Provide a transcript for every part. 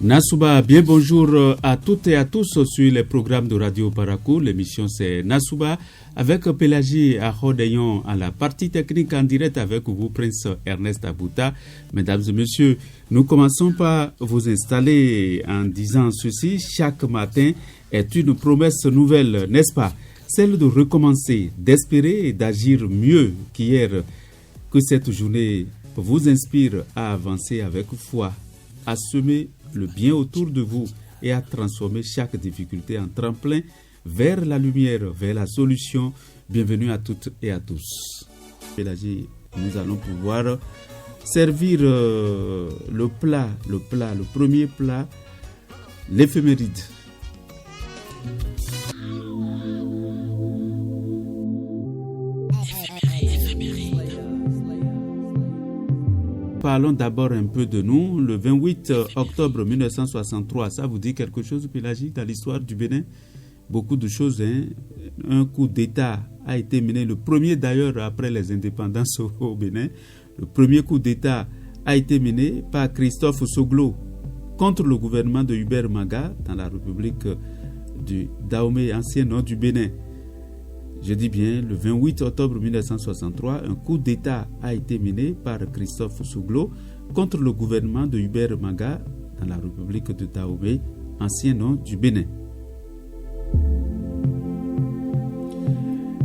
Nasouba, bien bonjour à toutes et à tous sur les programmes de Radio Parakou. L'émission c'est Nasouba avec Pélagie Ahodeyon à la partie technique en direct avec vous, Prince Ernest Abouta. Mesdames et messieurs, nous commençons par vous installer en disant ceci. Chaque matin est une promesse nouvelle, n'est-ce pas? Celle de recommencer, d'espérer et d'agir mieux qu'hier. Que cette journée vous inspire à avancer avec foi, à semer le bien autour de vous et à transformer chaque difficulté en tremplin vers la lumière, vers la solution. Bienvenue à toutes et à tous. Pélagie, nous allons pouvoir servir le premier plat, l'éphéméride. Parlons d'abord un peu de nous. Le 28 octobre 1963, ça vous dit quelque chose, Pélagie, dans l'histoire du Bénin? Beaucoup de choses, hein. Un coup d'État a été mené, le premier d'ailleurs après les indépendances au Bénin. Le premier coup d'État a été mené par Christophe Soglo contre le gouvernement de Hubert Maga dans la République du Dahomey, ancien nom du Bénin. Je dis bien, le 28 octobre 1963, un coup d'État a été mené par Christophe Soglo contre le gouvernement de Hubert Maga dans la République de Dahomey, ancien nom du Bénin.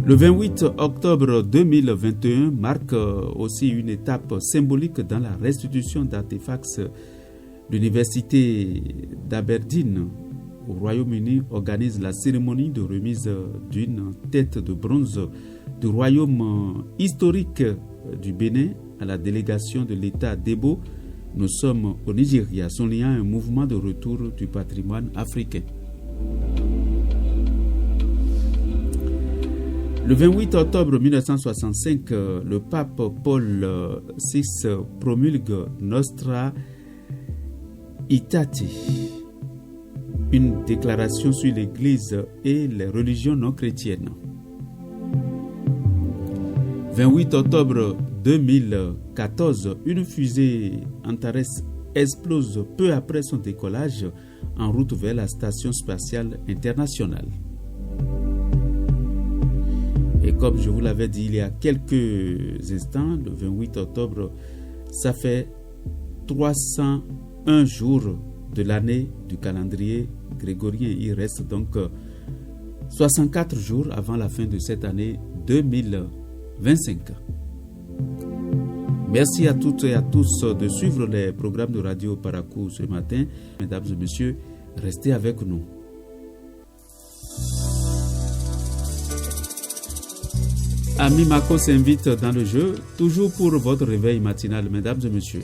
Le 28 octobre 2021 marque aussi une étape symbolique dans la restitution d'artefacts. L'université d'Aberdeen au Royaume-Uni organise la cérémonie de remise d'une tête de bronze du royaume historique du Bénin à la délégation de l'État d'Ebo. Nous sommes au Nigeria, soulignant un mouvement de retour du patrimoine africain. Le 28 octobre 1965, le pape Paul VI promulgue Nostra Aetate, une déclaration sur l'Église et les religions non chrétiennes. 28 octobre 2014, une fusée Antares explose peu après son décollage en route vers la Station spatiale internationale. Et comme je vous l'avais dit il y a quelques instants, le 28 octobre, ça fait 301 jours de l'année du calendrier grégorien. Il reste donc 64 jours avant la fin de cette année 2025. Merci à toutes et à tous de suivre les programmes de Radio Parakou ce matin. Mesdames et messieurs, restez avec nous. Ami Mako s'invite dans le jeu, toujours pour votre réveil matinal, mesdames et messieurs.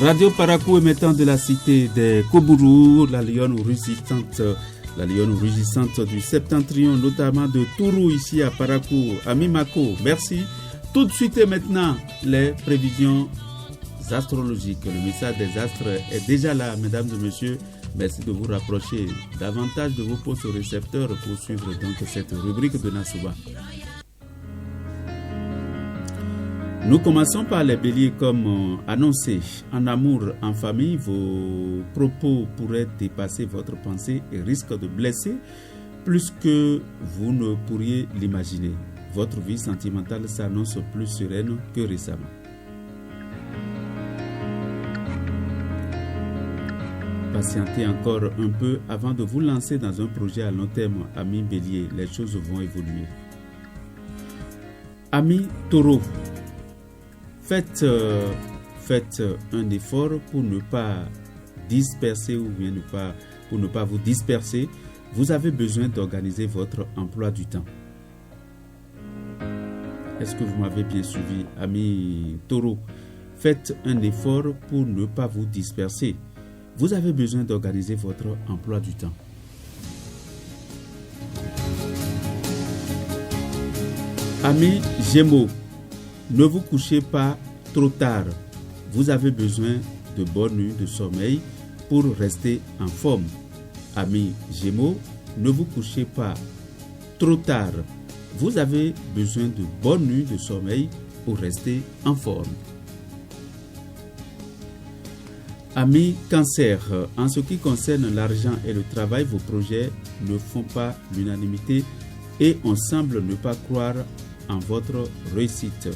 Radio Parakou émettant de la cité des Kobourou, la lionne rugissante du septentrion, notamment de Tourou ici à Parakou. Ami Mako, merci. Tout de suite et maintenant, les prévisions astrologiques. Le message des astres est déjà là, mesdames et messieurs. Merci de vous rapprocher davantage de vos postes récepteurs pour suivre donc cette rubrique de Nasouba. Nous commençons par les béliers comme annoncé. En amour, en famille, vos propos pourraient dépasser votre pensée et risquent de blesser plus que vous ne pourriez l'imaginer. Votre vie sentimentale s'annonce plus sereine que récemment. Patientez encore un peu avant de vous lancer dans un projet à long terme, amis bélier. Les choses vont évoluer. Amis taureau. Faites un effort pour ne pas disperser ou bien pour ne pas vous disperser. Vous avez besoin d'organiser votre emploi du temps. Est-ce que vous m'avez bien suivi, amis taureaux? Faites un effort pour ne pas vous disperser. Vous avez besoin d'organiser votre emploi du temps. Amis Gémeaux, ne vous couchez pas trop tard. Vous avez besoin de bonnes nuits de sommeil pour rester en forme. Amis Gémeaux, ne vous couchez pas trop tard. Vous avez besoin de bonnes nuits de sommeil pour rester en forme. Amis Cancer, en ce qui concerne l'argent et le travail, vos projets ne font pas l'unanimité et on semble ne pas croire en votre réussite.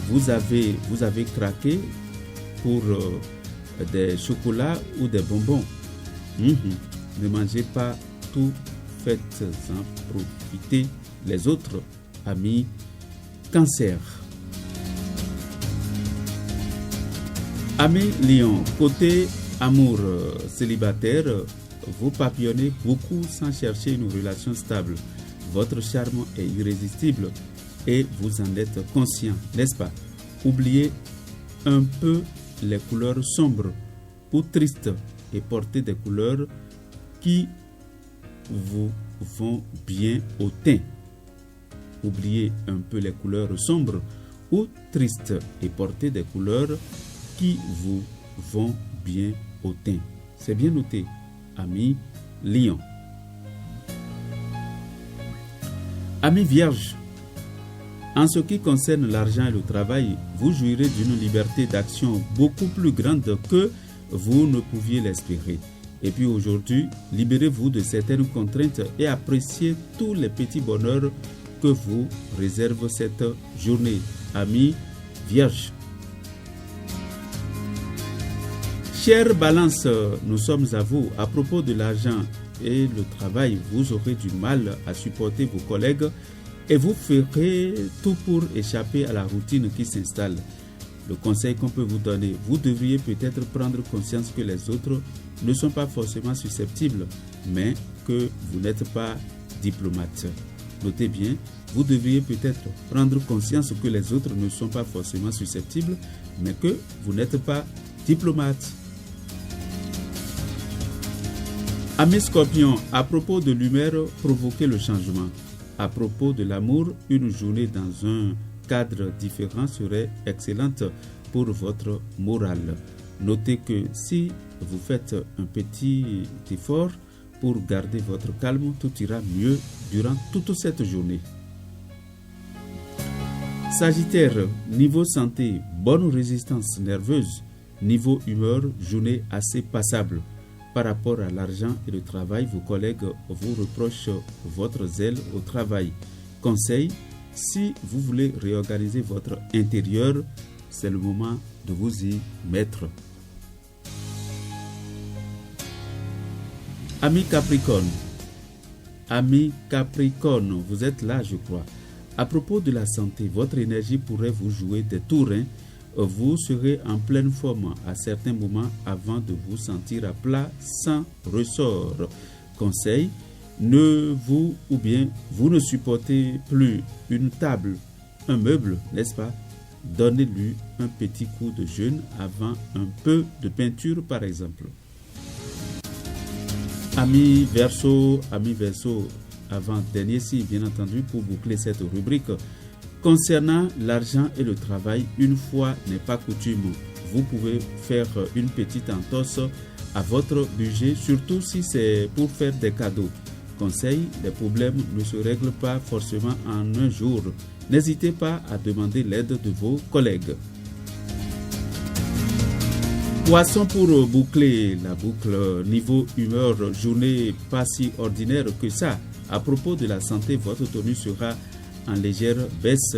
Vous avez craqué pour des chocolats ou des bonbons. Ne mangez pas tout, faites-en profiter les autres. Amis Cancer. Amis Lion, côté amour célibataire, vous papillonnez beaucoup sans chercher une relation stable. Votre charme est irrésistible et vous en êtes conscient, n'est-ce pas? Oubliez un peu les couleurs sombres ou tristes et portez des couleurs qui vous vont bien au teint. Oubliez un peu les couleurs sombres ou tristes et portez des couleurs qui vous vont bien au teint. C'est bien noté, amis Lion. Amis Vierge, en ce qui concerne l'argent et le travail, vous jouirez d'une liberté d'action beaucoup plus grande que vous ne pouviez l'espérer. Et puis aujourd'hui, libérez-vous de certaines contraintes et appréciez tous les petits bonheurs que vous réserve cette journée. Amis Vierge. Chère Balance, nous sommes à vous. À propos de l'argent et le travail, vous aurez du mal à supporter vos collègues et vous ferez tout pour échapper à la routine qui s'installe. Le conseil qu'on peut vous donner, vous devriez peut-être prendre conscience que les autres ne sont pas forcément susceptibles, mais que vous n'êtes pas diplomate. Notez bien, vous devriez peut-être prendre conscience que les autres ne sont pas forcément susceptibles, mais que vous n'êtes pas diplomate. Amis Scorpions, à propos de l'humeur, provoquez le changement. À propos de l'amour, une journée dans un cadre différent serait excellente pour votre morale. Notez que si vous faites un petit effort pour garder votre calme, tout ira mieux durant toute cette journée. Sagittaire, niveau santé, bonne résistance nerveuse, niveau humeur, journée assez passable. Par rapport à l'argent et le travail, vos collègues vous reprochent votre zèle au travail. Conseil, si vous voulez réorganiser votre intérieur, c'est le moment de vous y mettre. Amis Capricorne, vous êtes là, je crois. À propos de la santé, votre énergie pourrait vous jouer des tours. Vous serez en pleine forme à certains moments avant de vous sentir à plat sans ressort. Conseil, vous ne supportez plus une table, un meuble, n'est-ce pas? Donnez-lui un petit coup de jeûne avant un peu de peinture par exemple. Amis Verseau, avant-dernier signe bien entendu pour boucler cette rubrique. Concernant l'argent et le travail, une fois n'est pas coutume. Vous pouvez faire une petite entorse à votre budget, surtout si c'est pour faire des cadeaux. Conseil, les problèmes ne se règlent pas forcément en un jour. N'hésitez pas à demander l'aide de vos collègues. Poisson, pour boucler la boucle, niveau humeur, journée pas si ordinaire que ça. À propos de la santé, votre tenue sera en légère baisse.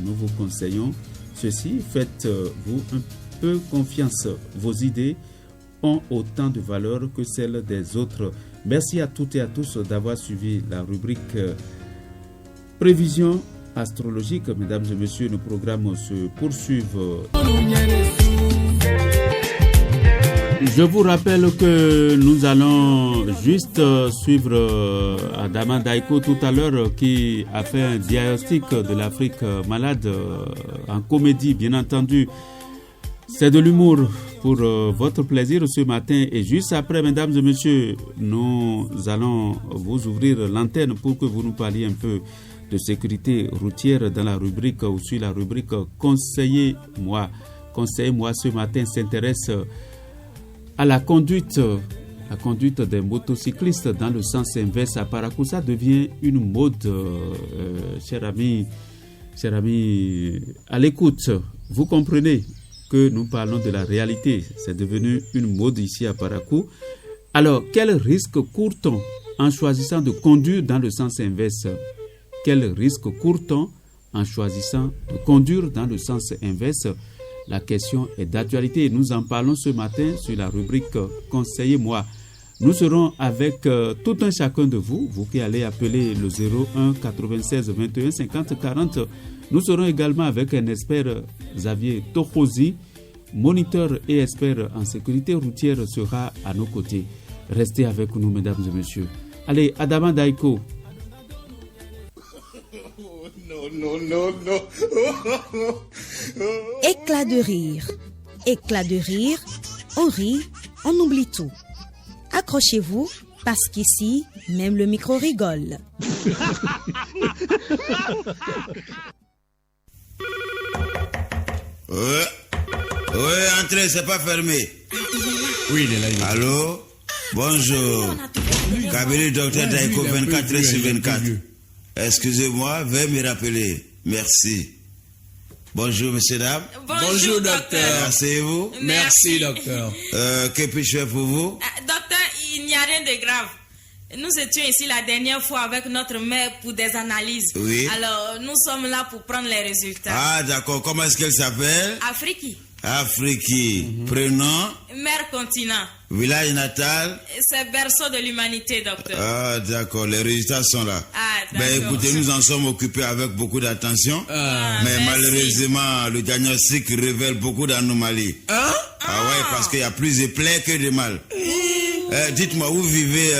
Nous vous conseillons ceci, faites-vous un peu confiance. Vos idées ont autant de valeur que celles des autres. Merci à toutes et à tous d'avoir suivi la rubrique Prévision astrologique. Mesdames et messieurs, nos programmes se poursuivent. Je vous rappelle que nous allons juste suivre Adama Daiko tout à l'heure qui a fait un diagnostic de l'Afrique malade en comédie, bien entendu. C'est de l'humour pour votre plaisir ce matin. Et juste après, mesdames et messieurs, nous allons vous ouvrir l'antenne pour que vous nous parliez un peu de sécurité routière dans la rubrique ou sur la rubrique Conseillez-moi. Conseillez-moi ce matin s'intéresse à la conduite des motocyclistes dans le sens inverse à Parakou. Ça devient une mode, chers amis, à l'écoute. Vous comprenez que nous parlons de la réalité. C'est devenu une mode ici à Parakou. Alors, quel risque court-on en choisissant de conduire dans le sens inverse? Quel risque court-on en choisissant de conduire dans le sens inverse? La question est d'actualité. Nous en parlons ce matin sur la rubrique Conseillez-moi. Nous serons avec tout un chacun de vous, vous qui allez appeler le 01 96 21 50 40. Nous serons également avec un expert, Xavier Tokosi, moniteur et expert en sécurité routière, sera à nos côtés. Restez avec nous, mesdames et messieurs. Allez, Adama Daiko. Non. Éclat de rire. Éclat de rire. On rit, on oublie tout. Accrochez-vous, parce qu'ici, même le micro rigole. Ouais, entrez, c'est pas fermé. Oui, il est là. Allô? Bonjour. Cabinet docteur Daiko 24/24. Excusez-moi, veuillez me rappeler. Merci. Bonjour, messieurs, dames. Bonjour, docteur. Asseyez-vous. Merci, docteur. Que puis-je faire pour vous? Docteur, il n'y a rien de grave. Nous étions ici la dernière fois avec notre mère pour des analyses. Oui. Alors, nous sommes là pour prendre les résultats. Ah, d'accord. Comment est-ce qu'elle s'appelle? Afrique. Afrique. Prénom? Mère continent. Village natal? C'est berceau de l'humanité, docteur. Ah, d'accord. Les résultats sont là. Ah, d'accord. Ben, écoutez, nous en sommes occupés avec beaucoup d'attention. Mais merci. malheureusement, le diagnostic révèle beaucoup d'anomalies. Hein? Ah ouais, parce qu'il y a plus de plaies que de mal. Dites-moi, vous vivez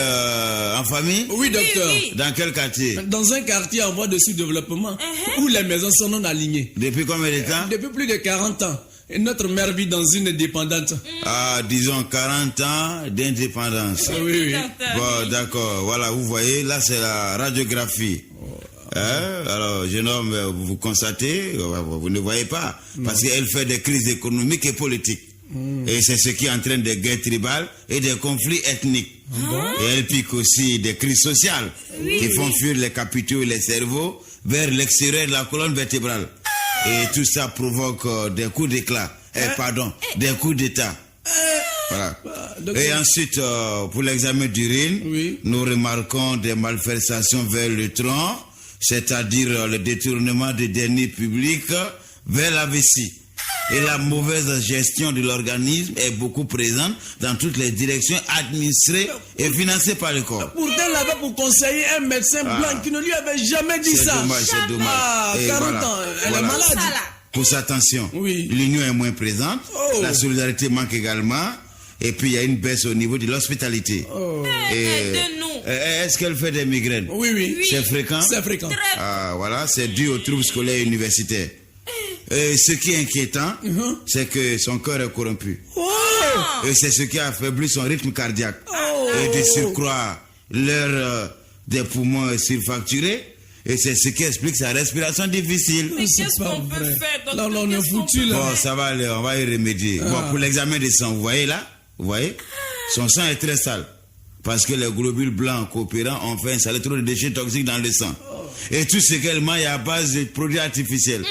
en famille? Oui, docteur. Oui. Dans quel quartier? Dans un quartier en voie de sous-développement où les maisons sont non alignées. Depuis combien de temps? Depuis plus de 40 ans. Et notre mère vit dans une dépendante. Ah, disons 40 ans d'indépendance. Oui. Docteur. Bon, d'accord. Voilà, vous voyez, là, c'est la radiographie. Alors, jeune homme, vous constatez, vous ne voyez pas, parce qu'elle fait des crises économiques et politiques. Et c'est ce qui entraîne des guerres tribales et des conflits ethniques. Et elle pique aussi des crises sociales qui font fuir les capitaux et les cerveaux vers l'extérieur de la colonne vertébrale. Et tout ça provoque des coups d'éclat. Des coups d'état. Voilà. Et ensuite, pour l'examen d'urine, nous remarquons des malversations vers le tronc, c'est-à-dire le détournement des deniers publics vers la vessie. Et la mauvaise gestion de l'organisme est beaucoup présente dans toutes les directions administrées et financées par le corps. Pourtant, elle avait pour conseiller un médecin blanc qui ne lui avait jamais dit ça. C'est dommage. Ah, Et 40 voilà. ans, elle est malade. Pour attention, Oui. l'union est moins présente, Oh. la solidarité manque également, et puis il y a une baisse au niveau de l'hospitalité. Aide-nous. Est-ce qu'elle fait des migraines? Oui. C'est fréquent? C'est fréquent. Ah, voilà, c'est dû aux troubles scolaires et universitaires. Ce qui est inquiétant, c'est que son cœur est corrompu. Et c'est ce qui a affaibli son rythme cardiaque. Et de surcroît, l'air des poumons est surfacturé. Et c'est ce qui explique sa respiration difficile. Mais C'est qu'est-ce pas qu'on peut vrai. faire, docteur? Là, on est Qu'est-ce qu'on foutu, peut là. Bon, ça va aller, on va y remédier. Bon, pour l'examen des sangs, vous voyez là? Vous voyez? Son sang est très sale. Parce que les globules blancs coopérants ont fait installer trop de déchets toxiques dans le sang. Et tout ce qu'elle mange est à base de produits artificiels.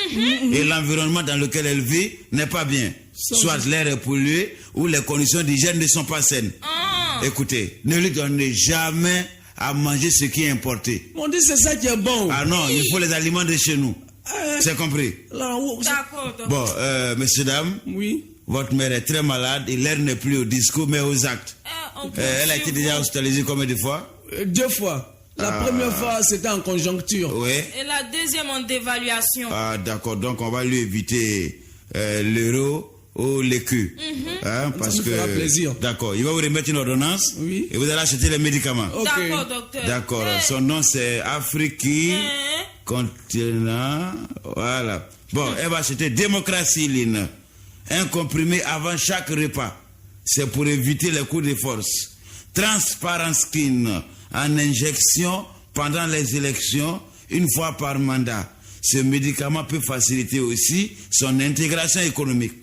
Et l'environnement dans lequel elle vit n'est pas bien. Soit l'air est pollué ou les conditions d'hygiène ne sont pas saines. Écoutez, ne lui donnez jamais à manger ce qui est importé. On dit c'est ça qui est bon. Ah non, il faut les aliments de chez nous. C'est compris? Là, D'accord, docteur. Bon, messieurs, dames, oui. votre mère est très malade et l'air n'est plus au discours mais aux actes. Elle a été déjà hospitalisée combien de fois? 2 fois. La première fois, c'était en conjoncture. Oui. Et la deuxième en dévaluation. Ah, d'accord. Donc, on va lui éviter l'euro ou l'écu. Parce nous que. fera plaisir. D'accord. Il va vous remettre une ordonnance. Oui. Et vous allez acheter les médicaments. Ok. D'accord, docteur. D'accord. Son nom, c'est Afrique Continent. Voilà. Bon, elle va acheter démocratie, Line. un comprimé avant chaque repas. C'est pour éviter les coups de force. Transparenskine en injection pendant les élections, une fois par mandat. Ce médicament peut faciliter aussi son intégration économique.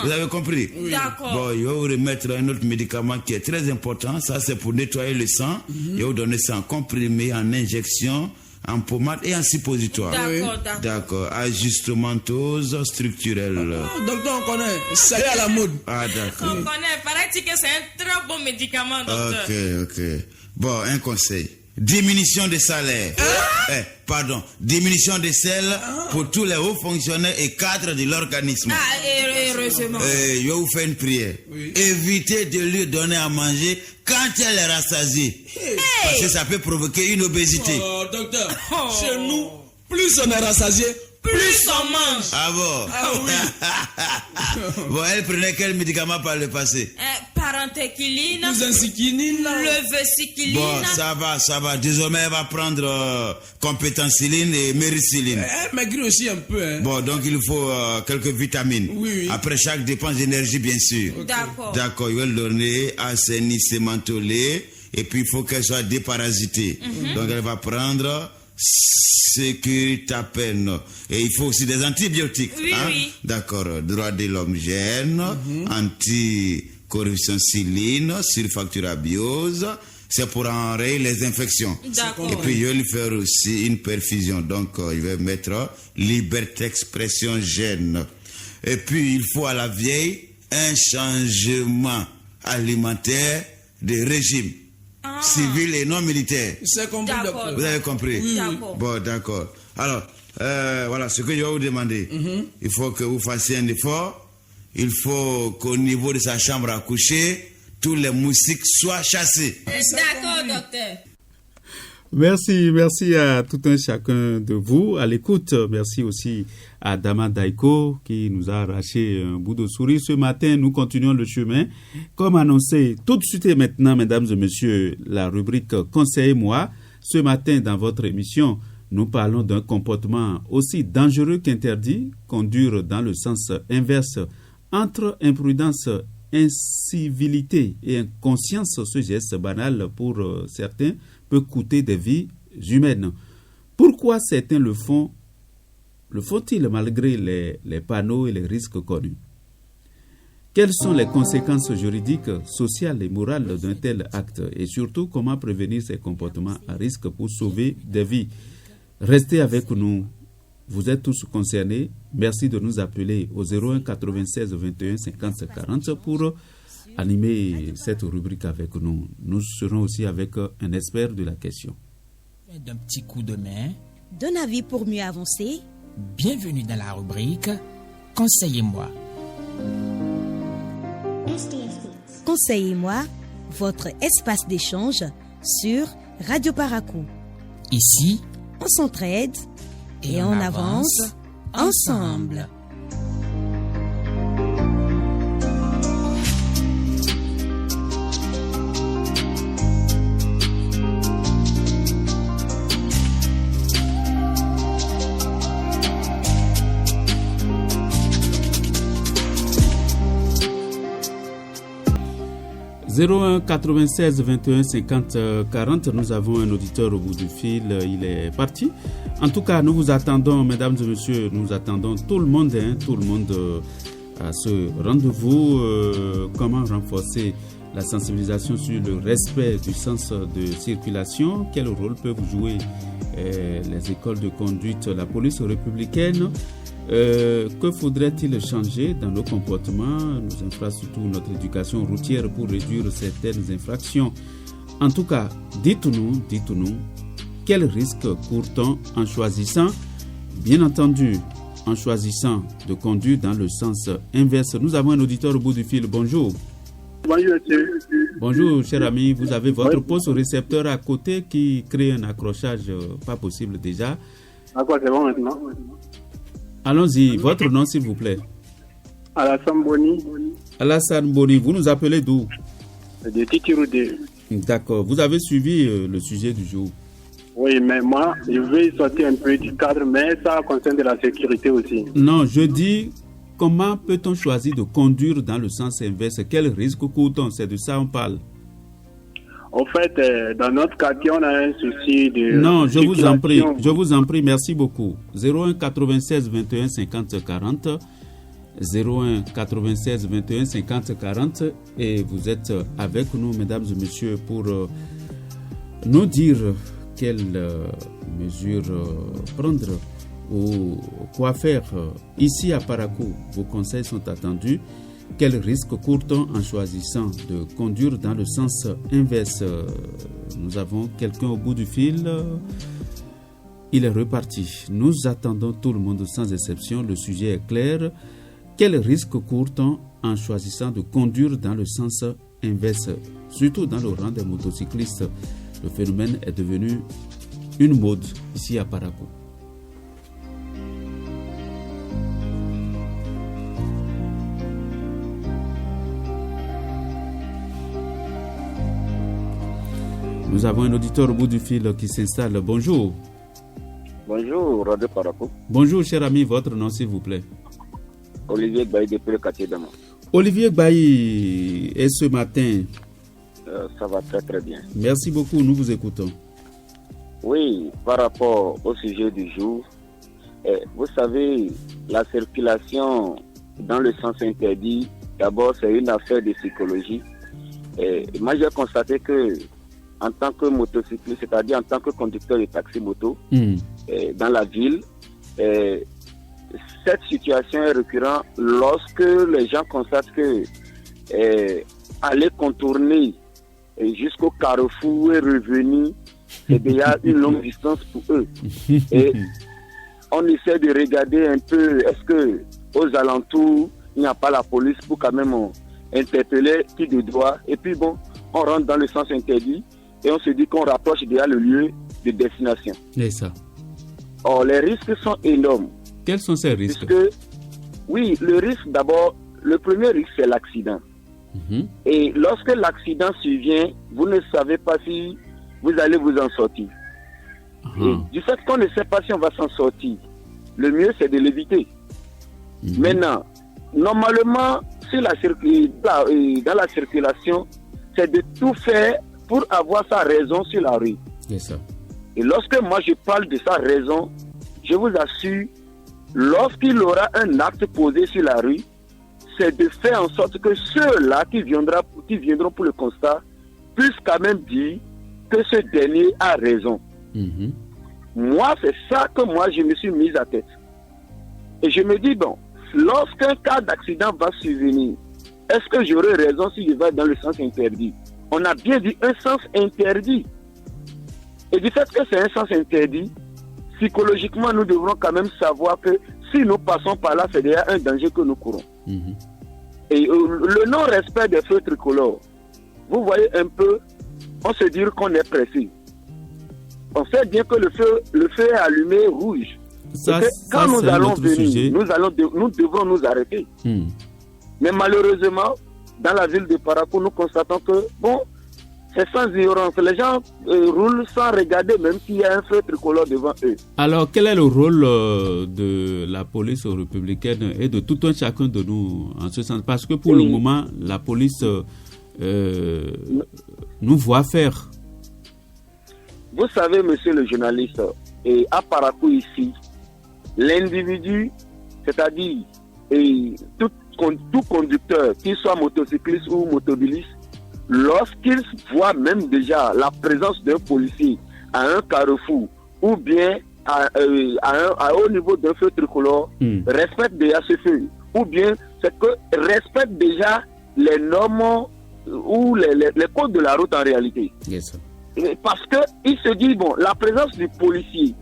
Vous avez compris? Oui. D'accord. Bon, je vais vous remettre un autre médicament qui est très important. Ça, c'est pour nettoyer le sang. Je vais vous donner ça en comprimé, en injection, en pommade et en suppositoire. D'accord, d'accord. D'accord. Ajustementose structurelle. Docteur, on connaît. Ça y est à la mode. Ah, d'accord. On connaît. Paraît-il que c'est un très bon médicament, docteur. Ok. Bon, un conseil. Diminution des salaires. Diminution des selles pour tous les hauts fonctionnaires et cadres de l'organisme. Heureusement. Je vais vous faire une prière. Oui. Évitez de lui donner à manger quand elle est rassasiée. Parce que ça peut provoquer une obésité. Oh, docteur, chez nous, plus on est rassasié, plus on mange. Ah bon? Ah oui. Bon, elle prenait quel médicament par le passé? Parentéquiline, leveciquiline. Bon, ça va. Désormais, elle va prendre compétenciline et mériciline. Elle maigrit aussi un peu. Hein. Bon, donc il faut quelques vitamines. Oui. Après chaque dépense d'énergie, bien sûr. Okay. D'accord, il va le donner assainissement tolé. Et puis, il faut qu'elle soit déparasitée. Donc, elle va prendre sécuritapen. Et il faut aussi des antibiotiques. Oui. D'accord. Droit de l'homme gène, anticorruptionciline, sulfacturabiose. C'est pour enrayer les infections. D'accord. Et puis, je vais lui faire aussi une perfusion. Donc, je vais mettre liberté expression gène. Et puis, il faut à la vieille un changement alimentaire de régime. Civil et non militaire. C'est compris, docteur. Vous avez compris? Oui. D'accord. Bon, d'accord. Alors, voilà ce que je vais vous demander. Il faut que vous fassiez un effort. Il faut qu'au niveau de sa chambre à coucher, tous les moustiques soient chassés. D'accord, docteur. Merci à tout un chacun de vous à l'écoute. Merci aussi à Dama Daiko qui nous a arraché un bout de souris. Ce matin, nous continuons le chemin. Comme annoncé, tout de suite et maintenant, mesdames et messieurs, la rubrique « Conseillez-moi ». Ce matin, dans votre émission, nous parlons d'un comportement aussi dangereux qu'interdit, conduire dans le sens inverse. Entre imprudence, incivilité et inconscience, ce geste banal pour certains peut coûter des vies humaines. Pourquoi certains le font-ils malgré les panneaux et les risques connus? Quelles sont les conséquences juridiques, sociales et morales d'un tel acte? Et surtout, comment prévenir ces comportements à risque pour sauver des vies? Restez avec nous. Vous êtes tous concernés. Merci de nous appeler au 01 96 21 50 40 pour animer cette rubrique avec nous. Nous serons aussi avec un expert de la question. D'un petit coup de main. D'un avis pour mieux avancer. Bienvenue dans la rubrique Conseillez-moi. Conseillez-moi, votre espace d'échange sur Radio Parakou. Ici, on s'entraide et on avance ensemble. 01 96 21 50 40, nous avons un auditeur au bout du fil, il est parti. En tout cas, nous vous attendons, mesdames et messieurs, nous attendons tout le monde à ce rendez-vous. Comment renforcer la sensibilisation sur le respect du sens de circulation? Quel rôle peuvent jouer les écoles de conduite, la police républicaine? Que faudrait-il changer dans nos comportements, nos infrastructures, notre éducation routière pour réduire certaines infractions? En tout cas, dites-nous, quel risque court-on en choisissant, bien entendu, en choisissant de conduire dans le sens inverse? Nous avons un auditeur au bout du fil. Bonjour. Bonjour, monsieur. Bonjour, cher ami. Vous avez votre poste au récepteur à côté qui crée un accrochage pas possible déjà. À quoi c'est bon maintenant? Allons-y, votre nom s'il vous plaît. Alassane Boni. Alassane Boni, vous nous appelez d'où? De Titiroudé. D'accord, vous avez suivi le sujet du jour. Oui, mais moi, je vais sortir un peu du cadre, mais ça concerne de la sécurité aussi. Non, je dis comment peut-on choisir de conduire dans le sens inverse? Quel risque court-on? C'est de ça on parle. En fait, dans notre quartier, on a un souci de... Non, je vous en prie, merci beaucoup. 01 96 21 50 40. 01 96 21 50 40. Et vous êtes avec nous, mesdames et messieurs, pour nous dire quelles mesures prendre ou quoi faire ici à Parakou. Vos conseils sont attendus. Quel risque court-on en choisissant de conduire dans le sens inverse? Nous avons quelqu'un au bout du fil. Il est reparti. Nous attendons tout le monde sans exception. Le sujet est clair. Quel risque court-on en choisissant de conduire dans le sens inverse? Surtout dans le rang des motocyclistes. Le phénomène est devenu une mode ici à Parakou. Nous avons un auditeur au bout du fil qui s'installe. Bonjour. Bonjour, Radio Parakou. Bonjour, cher ami. Votre nom, s'il vous plaît? Olivier Bailly depuis le quartier d'Ama. Olivier Bailly, et ce matin? Ça va très très bien. Merci beaucoup, nous vous écoutons. Oui, par rapport au sujet du jour, vous savez, la circulation dans le sens interdit, d'abord c'est une affaire de psychologie. Moi j'ai constaté que en tant que motocycliste, c'est-à-dire en tant que conducteur de taxi-moto, dans la ville, cette situation est récurrente lorsque les gens constatent que aller contourner jusqu'au carrefour et revenir, c'est déjà une longue distance pour eux. Et on essaie de regarder un peu, est-ce que aux alentours, il n'y a pas la police pour quand même interpeller qui de droit. Et puis bon, on rentre dans le sens interdit et on se dit qu'on rapproche déjà le lieu de destination. C'est ça. Or, les risques sont énormes. Quels sont ces risques? Oui, le risque d'abord, le premier risque c'est l'accident. Et lorsque l'accident survient, vous ne savez pas si vous allez vous en sortir. Et du fait qu'on ne sait pas si on va s'en sortir, le mieux c'est de l'éviter. Maintenant, normalement, dans la circulation, c'est de tout faire pour avoir sa raison sur la rue. Yes, sir. Et lorsque moi je parle de sa raison, je vous assure, lorsqu'il aura un acte posé sur la rue, c'est de faire en sorte que ceux-là qui viendront pour le constat puissent quand même dire que ce dernier a raison. Moi, c'est ça que moi je me suis mis à tête. Et je me dis, bon, lorsqu'un cas d'accident va survenir, est-ce que j'aurai raison si je vais dans le sens interdit? On a bien dit un sens interdit. Et du fait que c'est un sens interdit, psychologiquement, nous devrons quand même savoir que si nous passons par là, c'est déjà un danger que nous courons. Et le non-respect des feux tricolores, vous voyez un peu, on se dit qu'on est pressé. On sait bien que le feu est allumé rouge. Quand nous allons venir, nous devrons nous arrêter. Mais malheureusement, dans la ville de Parakou, nous constatons que, bon, c'est sans ignorance. Les gens roulent sans regarder même s'il y a un feu tricolore devant eux. Alors, quel est le rôle de la police républicaine et de tout un chacun de nous en ce sens? Parce que pour le moment, la police nous voit faire. Vous savez, monsieur le journaliste, et à Parakou ici, l'individu, c'est-à-dire tout conducteur, qu'il soit motocycliste ou motobiliste, lorsqu'il voit même déjà la présence d'un policier à un carrefour ou bien au niveau d'un feu tricolore, respecte déjà ce feu. Ou bien c'est que respecte déjà les normes ou les codes de la route en réalité. Yes, sir. Parce qu'il se dit, bon, la présence du policier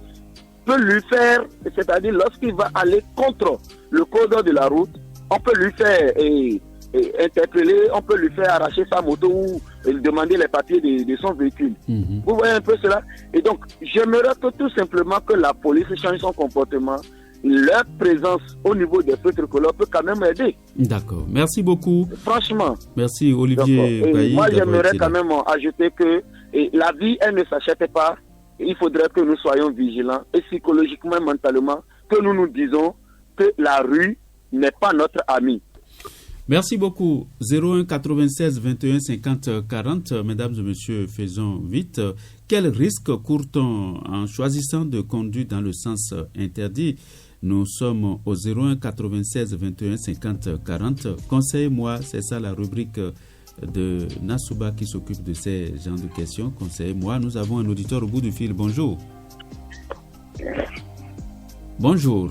peut lui faire, c'est-à-dire lorsqu'il va aller contre le code de la route, on peut lui faire interpeller, on peut lui faire arracher sa moto ou demander les papiers de son véhicule. Vous voyez un peu cela? Et donc, j'aimerais que tout simplement que la police change son comportement. Leur présence au niveau des feux tricolores peut quand même aider. D'accord. Merci beaucoup. Franchement. Merci Olivier Bailly. Moi, j'aimerais quand même ajouter que la vie, elle ne s'achète pas. Il faudrait que nous soyons vigilants et psychologiquement, mentalement, que nous nous disons que la rue n'est pas notre ami. Merci beaucoup. 01 96 21 50 40. Mesdames et messieurs, faisons vite. Quel risque court-on en choisissant de conduire dans le sens interdit? Nous sommes au 01 96 21 50 40. Conseillez-moi, c'est ça la rubrique de Nasouba qui s'occupe de ces genres de questions. Conseillez-moi. Nous avons un auditeur au bout du fil. Bonjour. Bonjour.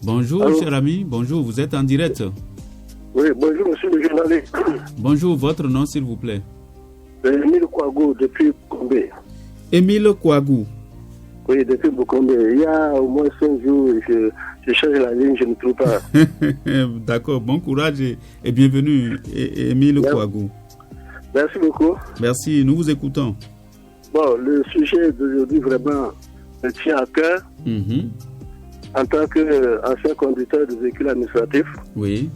Bonjour, allô, cher ami. Bonjour, vous êtes en direct. Oui, bonjour, monsieur le journaliste. Bonjour, votre nom, s'il vous plaît. Émile Kouagou, depuis Bokombé. Émile Kouagou. Oui, depuis Bokombé. Il y a au moins 5 jours, je change la ligne, je ne trouve pas. D'accord, bon courage et bienvenue, Émile Kouagou. Merci beaucoup. Merci, nous vous écoutons. Bon, le sujet d'aujourd'hui, vraiment, me tient à cœur. En tant qu'ancien conducteur de véhicules administratifs, oui.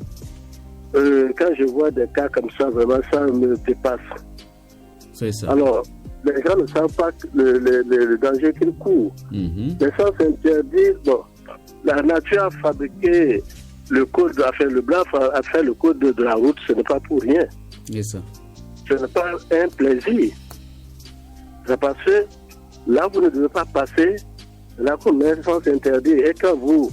Quand je vois des cas comme ça, vraiment, ça me dépasse. C'est ça. Alors, les gens ne savent pas le danger qu'ils courent. Les sens interdits, bon, la nature a fabriqué le code, enfin, le blanc a fait le code de la route, ce n'est pas pour rien. C'est ça. Ce n'est pas un plaisir. C'est parce que là, vous ne devez pas passer. Là, comme un sens interdit, et quand vous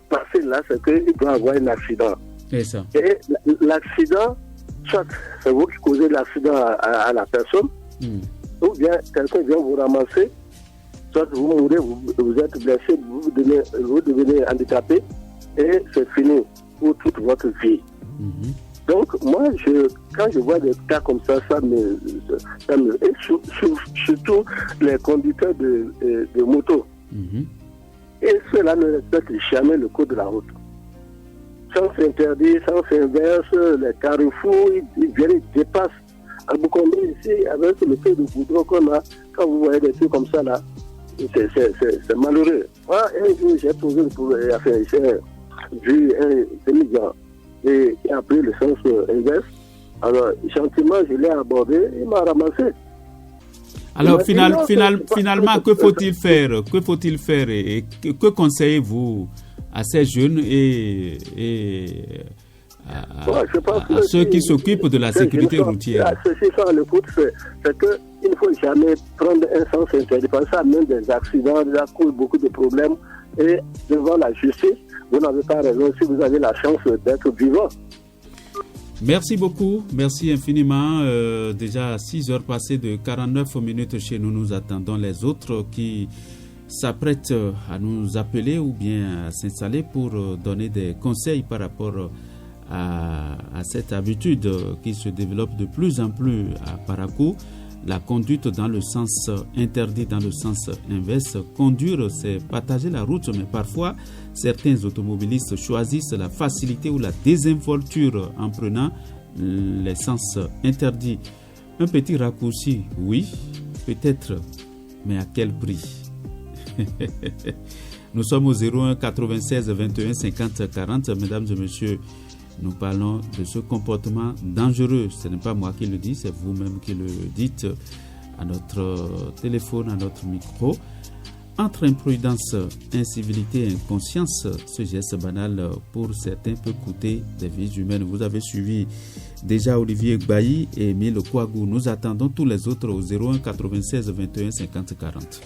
passez là, c'est qu'il doit y avoir un accident. C'est ça. Et l'accident, soit c'est vous qui causez l'accident à la personne, ou bien quelqu'un vient vous ramasser, soit vous mourrez, vous êtes blessé, vous devenez handicapé, et c'est fini pour toute votre vie. Donc, moi, quand je vois des cas comme ça, et surtout les conducteurs de moto. Et ceux-là ne respectent jamais le code de la route. Sens interdit, sens inverse, les carrefours, ils viennent, ils dépassent. À Bokombé, ici, avec le feu de goudron qu'on a, quand vous voyez des trucs comme ça, là, c'est malheureux. Moi, un jour, j'ai posé j'ai vu un migrant et qui a pris le sens inverse. Alors, gentiment, je l'ai abordé, il m'a ramassé. Alors, finalement, que faut-il faire? Que faut-il faire et que conseillez-vous à ces jeunes et à ceux qui s'occupent de la sécurité routière? Ce qu'il faut à l'écoute, c'est qu'il ne faut jamais prendre un sens interdit. Parce que ça amène des accidents, ça cause beaucoup de problèmes. Et devant la justice, vous n'avez pas raison si vous avez la chance d'être vivant. Merci beaucoup, merci infiniment. Déjà 6 heures passées de 49 minutes chez nous, nous attendons les autres qui s'apprêtent à nous appeler ou bien à s'installer pour donner des conseils par rapport à cette habitude qui se développe de plus en plus à Parakou. La conduite dans le sens interdit, dans le sens inverse. Conduire, c'est partager la route, mais parfois, certains automobilistes choisissent la facilité ou la désinvolture en prenant les sens interdits. Un petit raccourci, oui, peut-être, mais à quel prix? Nous sommes au 01 96 21 50 40, mesdames et messieurs. Nous parlons de ce comportement dangereux. Ce n'est pas moi qui le dis, c'est vous-même qui le dites à notre téléphone, à notre micro. Entre imprudence, incivilité et inconscience, ce geste banal pour certains peut coûter des vies humaines. Vous avez suivi déjà Olivier Gbailly et Émile Kouagou. Nous attendons tous les autres au 01 96 21 50 40.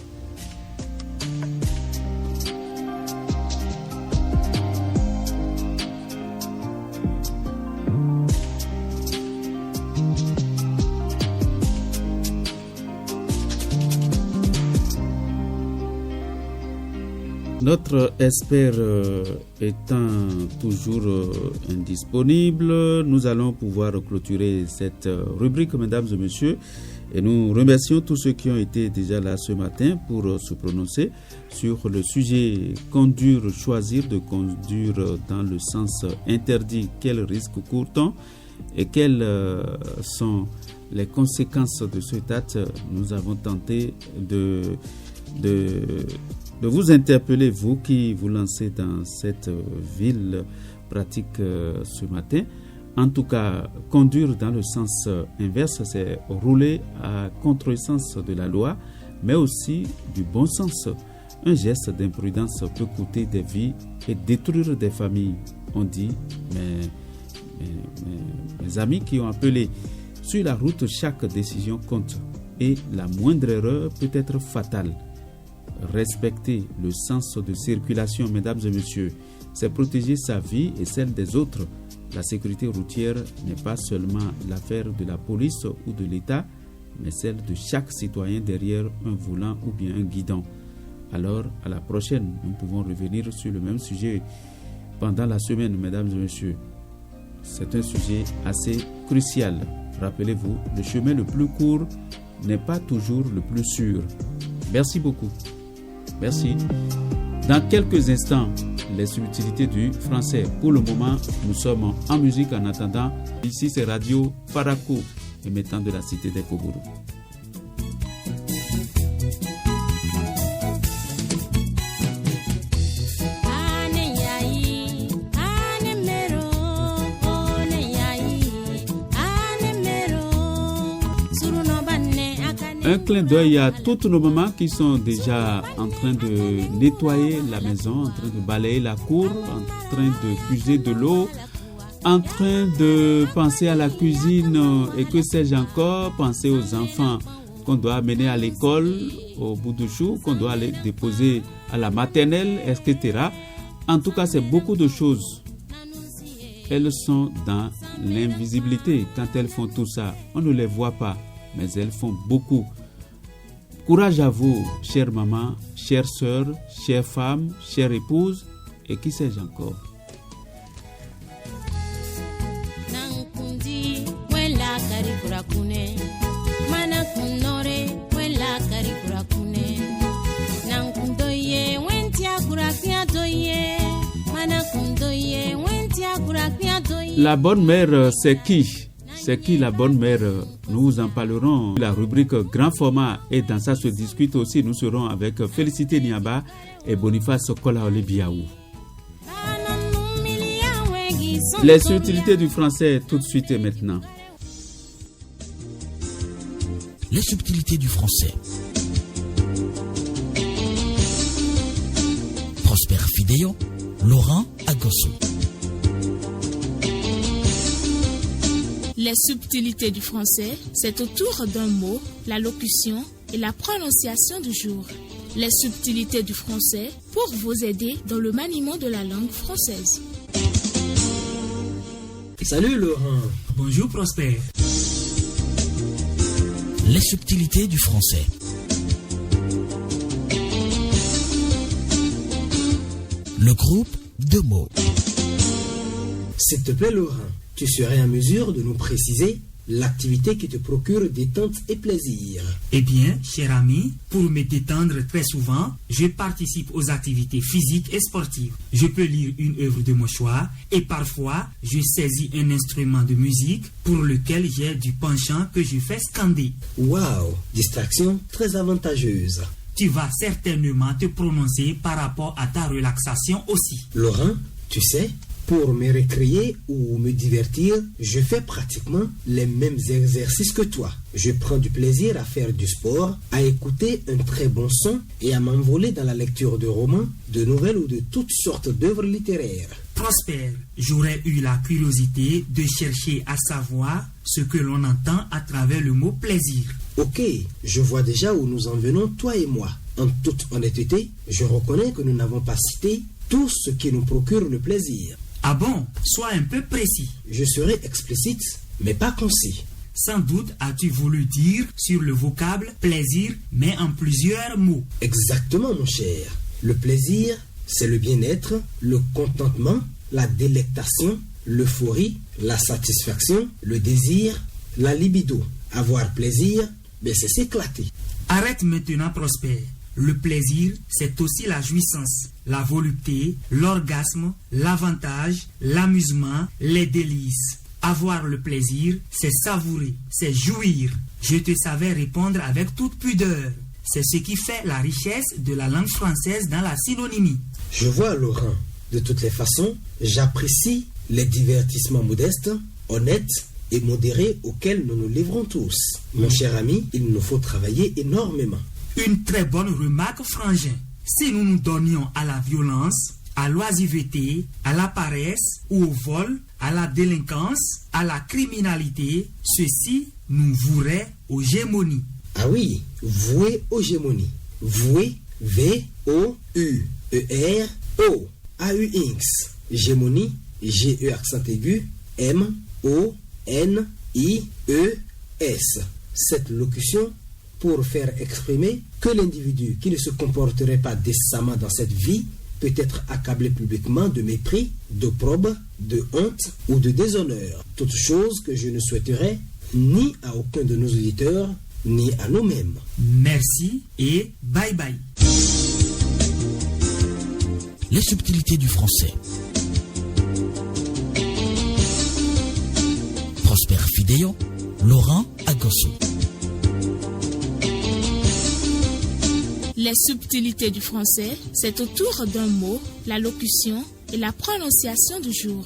Notre expert étant toujours indisponible, nous allons pouvoir clôturer cette rubrique, mesdames et messieurs. Et nous remercions tous ceux qui ont été déjà là ce matin pour se prononcer sur le sujet choisir de conduire dans le sens interdit. Quel risque court-on et quelles sont les conséquences de cet acte? Nous avons tenté de vous interpeller, vous qui vous lancez dans cette ville pratique ce matin. En tout cas, conduire dans le sens inverse, c'est rouler à contresens de la loi, mais aussi du bon sens. Un geste d'imprudence peut coûter des vies et détruire des familles, on dit. Mais mes amis qui ont appelé, sur la route, chaque décision compte et la moindre erreur peut être fatale. Respecter le sens de circulation, mesdames et messieurs, c'est protéger sa vie et celle des autres. La sécurité routière n'est pas seulement l'affaire de la police ou de l'État, mais celle de chaque citoyen derrière un volant ou bien un guidon. Alors, à la prochaine, nous pouvons revenir sur le même sujet pendant la semaine, mesdames et messieurs. C'est un sujet assez crucial. Rappelez-vous, le chemin le plus court n'est pas toujours le plus sûr. Merci beaucoup. Merci. Dans quelques instants, les subtilités du français. Pour le moment, nous sommes en musique en attendant. Ici, c'est Radio Parakou, émettant de la cité des Kobourou. Un clin d'œil à toutes nos mamans qui sont déjà en train de nettoyer la maison, en train de balayer la cour, en train de puiser de l'eau, en train de penser à la cuisine et que sais-je encore, penser aux enfants qu'on doit amener à l'école, au bout du chou, qu'on doit aller déposer à la maternelle, etc. En tout cas, c'est beaucoup de choses. Elles sont dans l'invisibilité. Quand elles font tout ça, on ne les voit pas, mais elles font beaucoup. Courage à vous, chère maman, chère sœur, chère femme, chère épouse, et qui sais-je encore. La bonne mère, c'est qui? C'est qui la bonne mère? Nous vous en parlerons. La rubrique Grand Format et dans ça se discute aussi. Nous serons avec Félicité Niaba et Boniface Kolaole Biaou. Les subtilités du français tout de suite et maintenant. Les subtilités du français. Prosper Fidéo, Laurent Agosso. Les subtilités du français, c'est autour d'un mot, la locution et la prononciation du jour. Les subtilités du français pour vous aider dans le maniement de la langue française. Salut Laurent. Bonjour Prosper. Les subtilités du français. Le groupe de mots. S'il te plaît Laurent, tu serais en mesure de nous préciser l'activité qui te procure détente et plaisir. Eh bien, cher ami, pour me détendre très souvent, je participe aux activités physiques et sportives. Je peux lire une œuvre de mon choix et parfois, je saisis un instrument de musique pour lequel j'ai du penchant que je fais scander. Waouh, distraction très avantageuse. Tu vas certainement te prononcer par rapport à ta relaxation aussi. Laurent, tu sais, pour me récréer ou me divertir, je fais pratiquement les mêmes exercices que toi. Je prends du plaisir à faire du sport, à écouter un très bon son et à m'envoler dans la lecture de romans, de nouvelles ou de toutes sortes d'œuvres littéraires. Prosper, j'aurais eu la curiosité de chercher à savoir ce que l'on entend à travers le mot plaisir. Ok, je vois déjà où nous en venons, toi et moi. En toute honnêteté, je reconnais que nous n'avons pas cité tout ce qui nous procure le plaisir. Ah bon? Sois un peu précis. Je serai explicite, mais pas concis. Sans doute as-tu voulu dire sur le vocable plaisir, mais en plusieurs mots. Exactement, mon cher. Le plaisir, c'est le bien-être, le contentement, la délectation, l'euphorie, la satisfaction, le désir, la libido. Avoir plaisir, c'est s'éclater. Arrête maintenant, Prosper. Le plaisir, c'est aussi la jouissance, la volupté, l'orgasme, l'avantage, l'amusement, les délices. Avoir le plaisir, c'est savourer, c'est jouir. Je te savais répondre avec toute pudeur. C'est ce qui fait la richesse de la langue française dans la synonymie. Je vois, Laurent. De toutes les façons, j'apprécie les divertissements modestes, honnêtes et modérés auxquels nous nous livrons tous. Mon cher ami, il nous faut travailler énormément. Une très bonne remarque, Frangin. Si nous nous donnions à la violence, à l'oisiveté, à la paresse ou au vol, à la délinquance, à la criminalité, ceci nous vouerait aux gémonies. Ah oui, voué aux gémonies. Voué, V-O-U-E-R-O, A-U-X. Gémonie, G-E accent aigu, M-O-N-I-E-S. Cette locution pour faire exprimer que l'individu qui ne se comporterait pas décemment dans cette vie peut être accablé publiquement de mépris, d'opprobre, de honte ou de déshonneur. Toute chose que je ne souhaiterais ni à aucun de nos auditeurs, ni à nous-mêmes. Merci et bye bye. Les subtilités du français. Prosper Fidéo, Laurent Agosso. Les subtilités du français, c'est autour d'un mot, la locution et la prononciation du jour.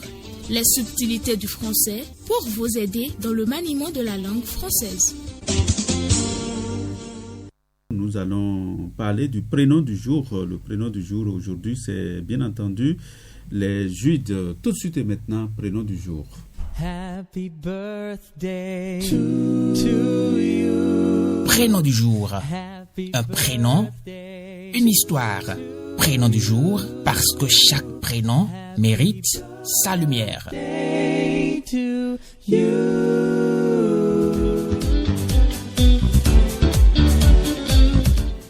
Les subtilités du français pour vous aider dans le maniement de la langue française. Nous allons parler du prénom du jour. Le prénom du jour aujourd'hui, c'est bien entendu les Juives. Tout de suite et maintenant, prénom du jour. Happy birthday to you. Prénom du jour. Un prénom, une histoire. Prénom du jour, parce que chaque prénom mérite sa lumière.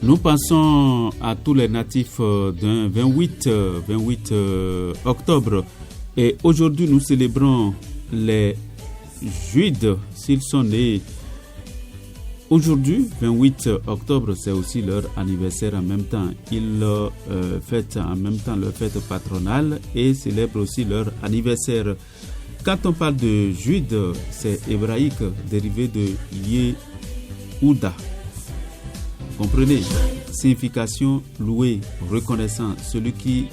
Nous pensons à tous les natifs d'un 28 octobre. Et aujourd'hui, nous célébrons les Juifs, s'ils sont nés aujourd'hui, 28 octobre, c'est aussi leur anniversaire en même temps. Ils fêtent en même temps leur fête patronale et célèbrent aussi leur anniversaire. Quand on parle de Juifs, c'est hébraïque, dérivé de Yehuda. Comprenez? Signification loué, reconnaissant, celui qui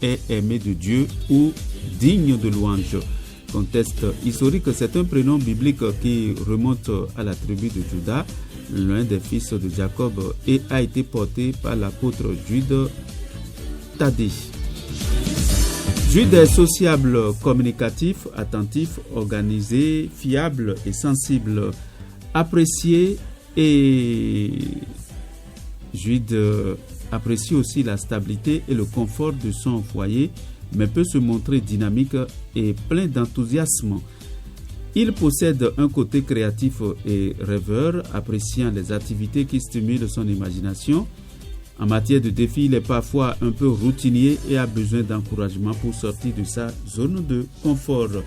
est aimé de Dieu ou digne de louange. Contexte historique, c'est un prénom biblique qui remonte à la tribu de Juda, l'un des fils de Jacob, et a été porté par l'apôtre Jude Thaddée. Jude est sociable, communicatif, attentif, organisé, fiable et sensible, apprécié, et Jude apprécie aussi la stabilité et le confort de son foyer, mais peut se montrer dynamique et plein d'enthousiasme. Il possède un côté créatif et rêveur, appréciant les activités qui stimulent son imagination. En matière de défis, il est parfois un peu routinier et a besoin d'encouragement pour sortir de sa zone de confort.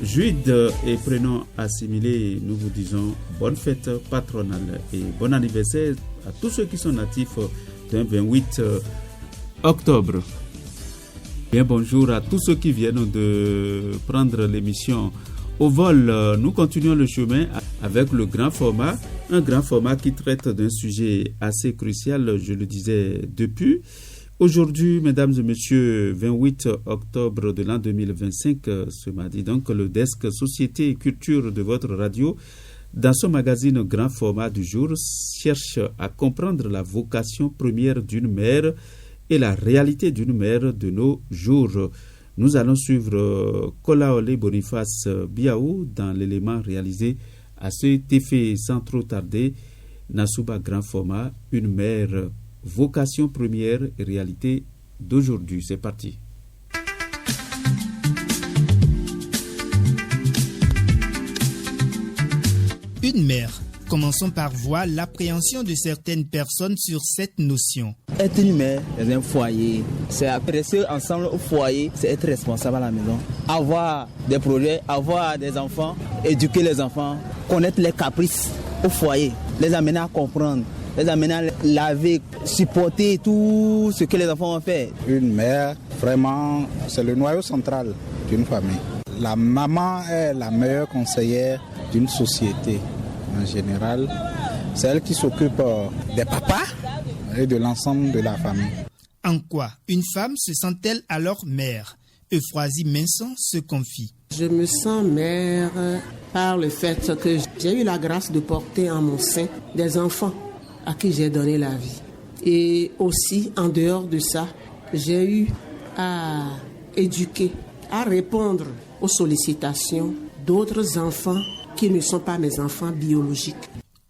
Jude et prénom assimilé, nous vous disons bonne fête patronale et bon anniversaire à tous ceux qui sont natifs d'un 28 octobre. Bien, bonjour à tous ceux qui viennent de prendre l'émission au vol. Nous continuons le chemin avec le grand format, un grand format qui traite d'un sujet assez crucial, je le disais depuis. Aujourd'hui, mesdames et messieurs, 28 octobre de l'an 2025, ce mardi, donc le desk Société et Culture de votre radio, dans son magazine Grand Format du jour, cherche à comprendre la vocation première d'une mère et la réalité d'une mère de nos jours. Nous allons suivre Kolaole Boniface Biaou dans l'élément réalisé à cet effet. Sans trop tarder, Nasuba Grand Format, une mère, vocation première et réalité d'aujourd'hui. C'est parti. Une mère. Commençons par voir l'appréhension de certaines personnes sur cette notion. Être une mère dans un foyer, c'est rester ensemble au foyer, c'est être responsable à la maison. Avoir des projets, avoir des enfants, éduquer les enfants, connaître les caprices au foyer, les amener à comprendre, les amener à laver, supporter tout ce que les enfants ont fait. Une mère, vraiment, c'est le noyau central d'une famille. La maman est la meilleure conseillère d'une société. En général, c'est elle qui s'occupe des papas et de l'ensemble de la famille. En quoi une femme se sent-elle alors mère? Euphrasie Minson se confie. Je me sens mère par le fait que j'ai eu la grâce de porter en mon sein des enfants à qui j'ai donné la vie. Et aussi, en dehors de ça, j'ai eu à éduquer, à répondre aux sollicitations d'autres enfants qui ne sont pas mes enfants biologiques.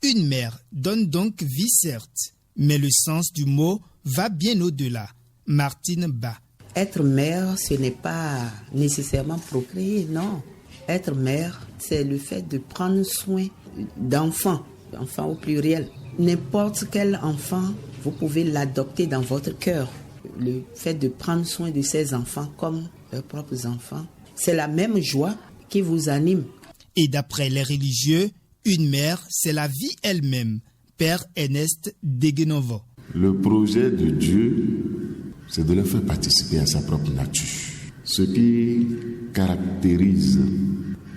Une mère donne donc vie, certes, mais le sens du mot va bien au-delà. Martine Ba. Être mère, ce n'est pas nécessairement procréer, non. Être mère, c'est le fait de prendre soin d'enfants, enfants au pluriel. N'importe quel enfant, vous pouvez l'adopter dans votre cœur. Le fait de prendre soin de ces enfants comme leurs propres enfants, c'est la même joie qui vous anime. Et d'après les religieux, une mère, c'est la vie elle-même. Père Ernest Deguenovo. Le projet de Dieu, c'est de leur faire participer à sa propre nature. Ce qui caractérise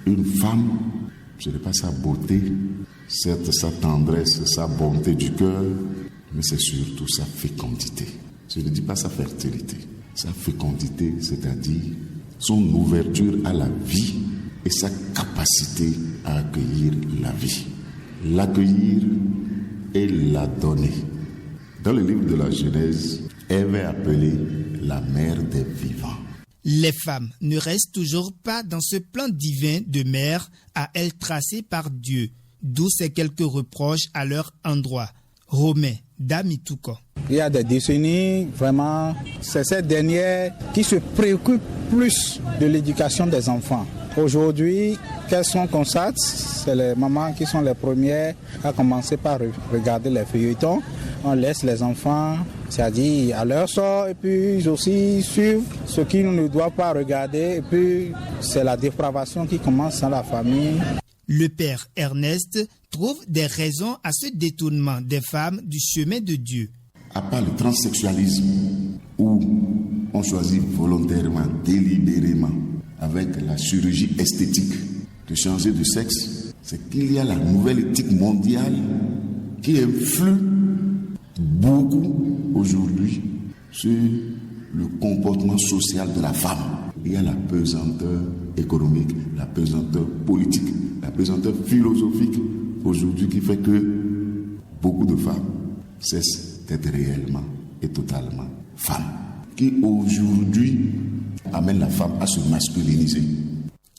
une femme, ce n'est pas sa beauté, certes sa tendresse, sa bonté du cœur, mais c'est surtout sa fécondité. Je ne dis pas sa fertilité, sa fécondité, c'est-à-dire son ouverture à la vie et sa capacité à accueillir la vie. L'accueillir et la donner. Dans le livre de la Genèse, Ève est appelée la mère des vivants. Les femmes ne restent toujours pas dans ce plan divin de mère à elles tracé par Dieu, d'où ces quelques reproches à leur endroit. Romain Damitouko. Il y a des décennies, vraiment, c'est ces dernières qui se préoccupent plus de l'éducation des enfants. Aujourd'hui, qu'est-ce qu'on constate? C'est les mamans qui sont les premières à commencer par regarder les feuilletons. On laisse les enfants, c'est-à-dire à leur sort, et puis ils aussi suivent ce qu'ils ne doivent pas regarder. Et puis, c'est la dépravation qui commence dans la famille. Le père Ernest trouve des raisons à ce détournement des femmes du chemin de Dieu. À part le transsexualisme, où on choisit volontairement, délibérément, avec la chirurgie esthétique, de changer de sexe, c'est qu'il y a la nouvelle éthique mondiale qui influe beaucoup aujourd'hui sur le comportement social de la femme. Il y a la pesanteur économique, la pesanteur politique, la pesanteur philosophique aujourd'hui qui fait que beaucoup de femmes cessent d'être réellement et totalement femmes, qui aujourd'hui amène la femme à se masculiniser.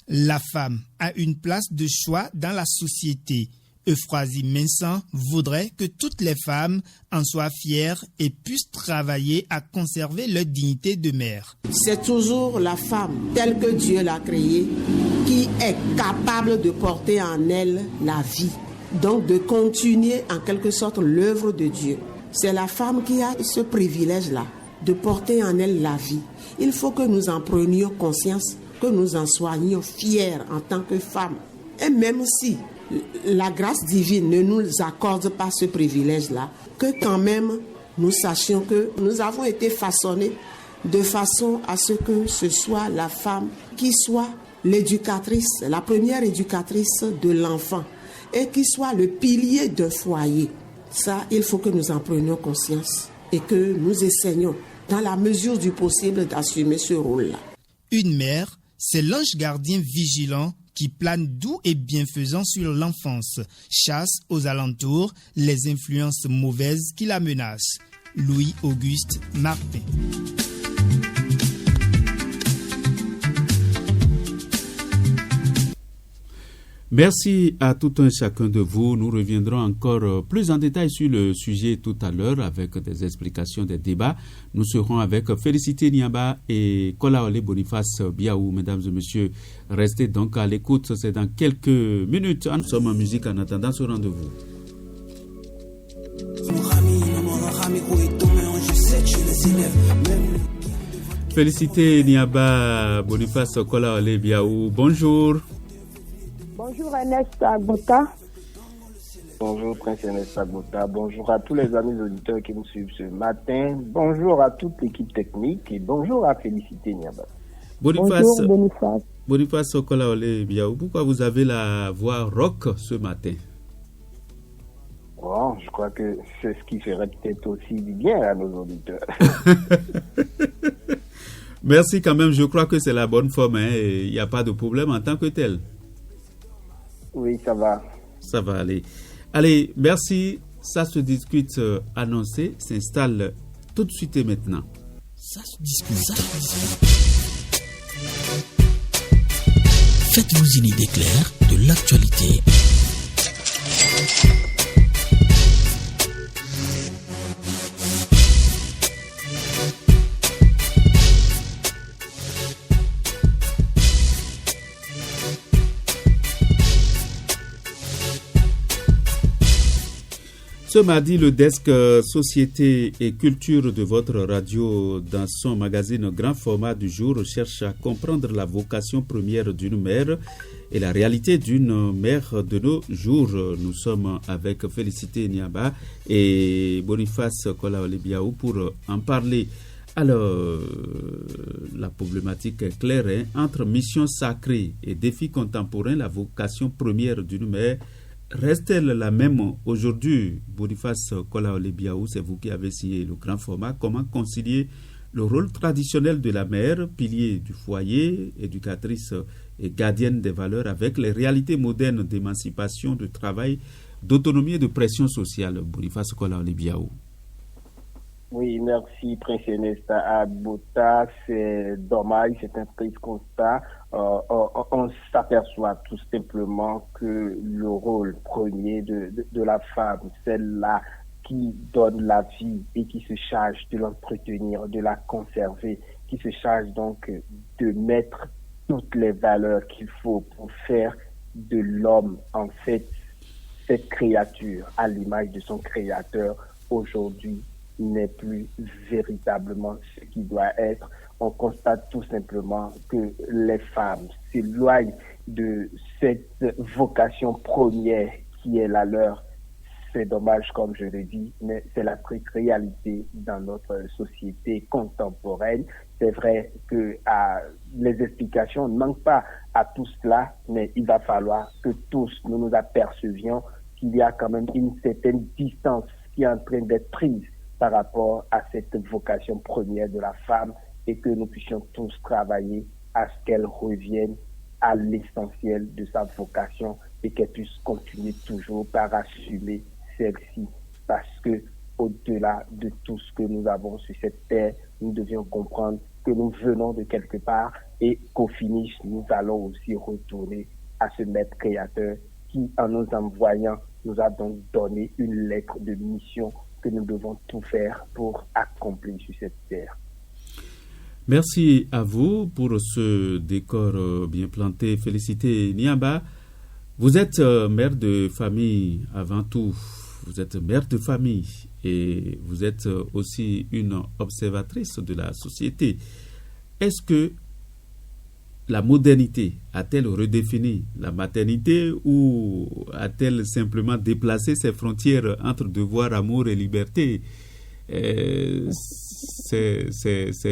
La femme a une place de choix dans la société. Euphrasie Minsan voudrait que toutes les femmes en soient fières et puissent travailler à conserver leur dignité de mère. C'est toujours la femme, telle que Dieu l'a créée, qui est capable de porter en elle la vie. Donc de continuer en quelque sorte l'œuvre de Dieu. C'est la femme qui a ce privilège-là, de porter en elle la vie. Il faut que nous en prenions conscience, que nous en soyons fiers en tant que femmes. Et même si la grâce divine ne nous accorde pas ce privilège-là, que quand même nous sachions que nous avons été façonnés de façon à ce que ce soit la femme qui soit l'éducatrice, la première éducatrice de l'enfant et qui soit le pilier d'un foyer. Ça, il faut que nous en prenions conscience et que nous essayions, dans la mesure du possible, d'assumer ce rôle-là. Une mère, c'est l'ange gardien vigilant qui plane doux et bienfaisant sur l'enfance, chasse aux alentours les influences mauvaises qui la menacent. Louis-Auguste Martin. Merci à tout un chacun de vous. Nous reviendrons encore plus en détail sur le sujet tout à l'heure avec des explications, des débats. Nous serons avec Félicité Niamba et Kolaole Boniface Biaou. Mesdames et messieurs, restez donc à l'écoute. C'est dans quelques minutes. Nous sommes en musique en attendant ce rendez-vous. Félicité Niamba, Boniface Kolaole Biaou. Bonjour. Bonjour Ernest Agbota. Bonjour Prince Ernest Agbota. Bonjour à tous les amis auditeurs qui nous suivent ce matin. Bonjour à toute l'équipe technique et bonjour à Félicité Niamba. Boniface Kolaole Biaou, pourquoi vous avez la voix rock ce matin? Bon, je crois que c'est ce qui ferait peut-être aussi du bien à nos auditeurs. Merci quand même, je crois que c'est la bonne forme. Il n'y a pas de problème en tant que tel. Oui, ça va. Ça va aller. Allez, merci. Ça se discute annoncé s'installe tout de suite et maintenant. Ça se discute. Faites-vous une idée claire de l'actualité. Ce mardi, le desk Société et Culture de votre radio dans son magazine Grand Format du jour cherche à comprendre la vocation première d'une mère et la réalité d'une mère de nos jours. Nous sommes avec Félicité Niamba et Boniface Kolaolibiaou pour en parler. Alors, la problématique est claire, hein? Entre mission sacrée et défis contemporains, la vocation première d'une mère reste-t-elle la même aujourd'hui? Boniface Kolaolibiaou, c'est vous qui avez signé le grand format. Comment concilier le rôle traditionnel de la mère, pilier du foyer, éducatrice et gardienne des valeurs, avec les réalités modernes d'émancipation, de travail, d'autonomie et de pression sociale? Boniface Kolaolibiaou. Oui, merci, Prince Ernest Agbota. C'est dommage, c'est un triste constat. On s'aperçoit tout simplement que le rôle premier de la femme, celle-là qui donne la vie et qui se charge de l'entretenir, de la conserver, qui se charge donc de mettre toutes les valeurs qu'il faut pour faire de l'homme, en fait, cette créature à l'image de son créateur, aujourd'hui, n'est plus véritablement ce qui doit être. On constate tout simplement que les femmes s'éloignent de cette vocation première qui est la leur. C'est dommage, comme je le dis, mais c'est la triste réalité dans notre société contemporaine. C'est vrai que les explications ne manquent pas à tout cela, mais il va falloir que tous nous nous apercevions qu'il y a quand même une certaine distance qui est en train d'être prise par rapport à cette vocation première de la femme et que nous puissions tous travailler à ce qu'elle revienne à l'essentiel de sa vocation et qu'elle puisse continuer toujours par assumer celle-ci, parce que au-delà de tout ce que nous avons sur cette terre, nous devions comprendre que nous venons de quelque part et qu'au finish, nous allons aussi retourner à ce maître créateur qui, en nous envoyant, nous a donc donné une lettre de mission que nous devons tout faire pour accomplir sur cette terre. Merci à vous pour ce décor bien planté. Félicité Niamba. Vous êtes mère de famille avant tout. Vous êtes mère de famille et vous êtes aussi une observatrice de la société. Est-ce que la modernité a-t-elle redéfini la maternité ou a-t-elle simplement déplacé ses frontières entre devoir, amour et liberté? Ces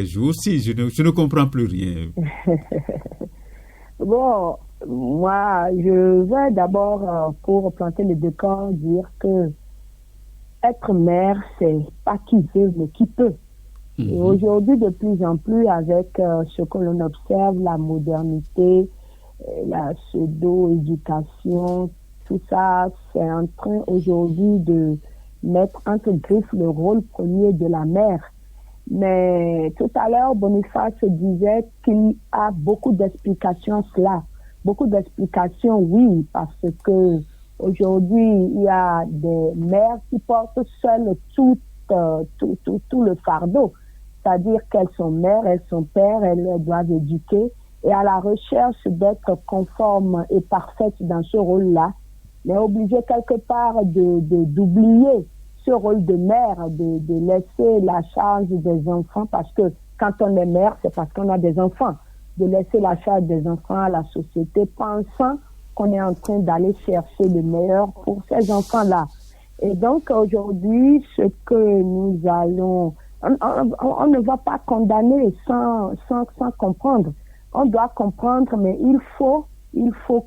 jours-ci, je ne comprends plus rien. Bon, moi, je vais d'abord, pour planter le décor, dire que être mère, c'est pas qui veut, mais qui peut. Et aujourd'hui, de plus en plus, avec ce que l'on observe, la modernité, la pseudo-éducation, tout ça, c'est en train aujourd'hui de mettre entre griffes le rôle premier de la mère. Mais tout à l'heure, Boniface disait qu'il y a beaucoup d'explications cela. Beaucoup d'explications, oui, parce que aujourd'hui, il y a des mères qui portent seules tout le fardeau. C'est-à-dire qu'elles sont mères, elles sont pères, elles doivent éduquer. Et à la recherche d'être conformes et parfaites dans ce rôle-là, mais obligées quelque part d'oublier ce rôle de mère, de laisser la charge des enfants, parce que quand on est mère, c'est parce qu'on a des enfants, de laisser la charge des enfants à la société, pensant qu'on est en train d'aller chercher le meilleur pour ces enfants-là. Et donc aujourd'hui, ce que nous allons... On ne va pas condamner sans comprendre. On doit comprendre, mais il faut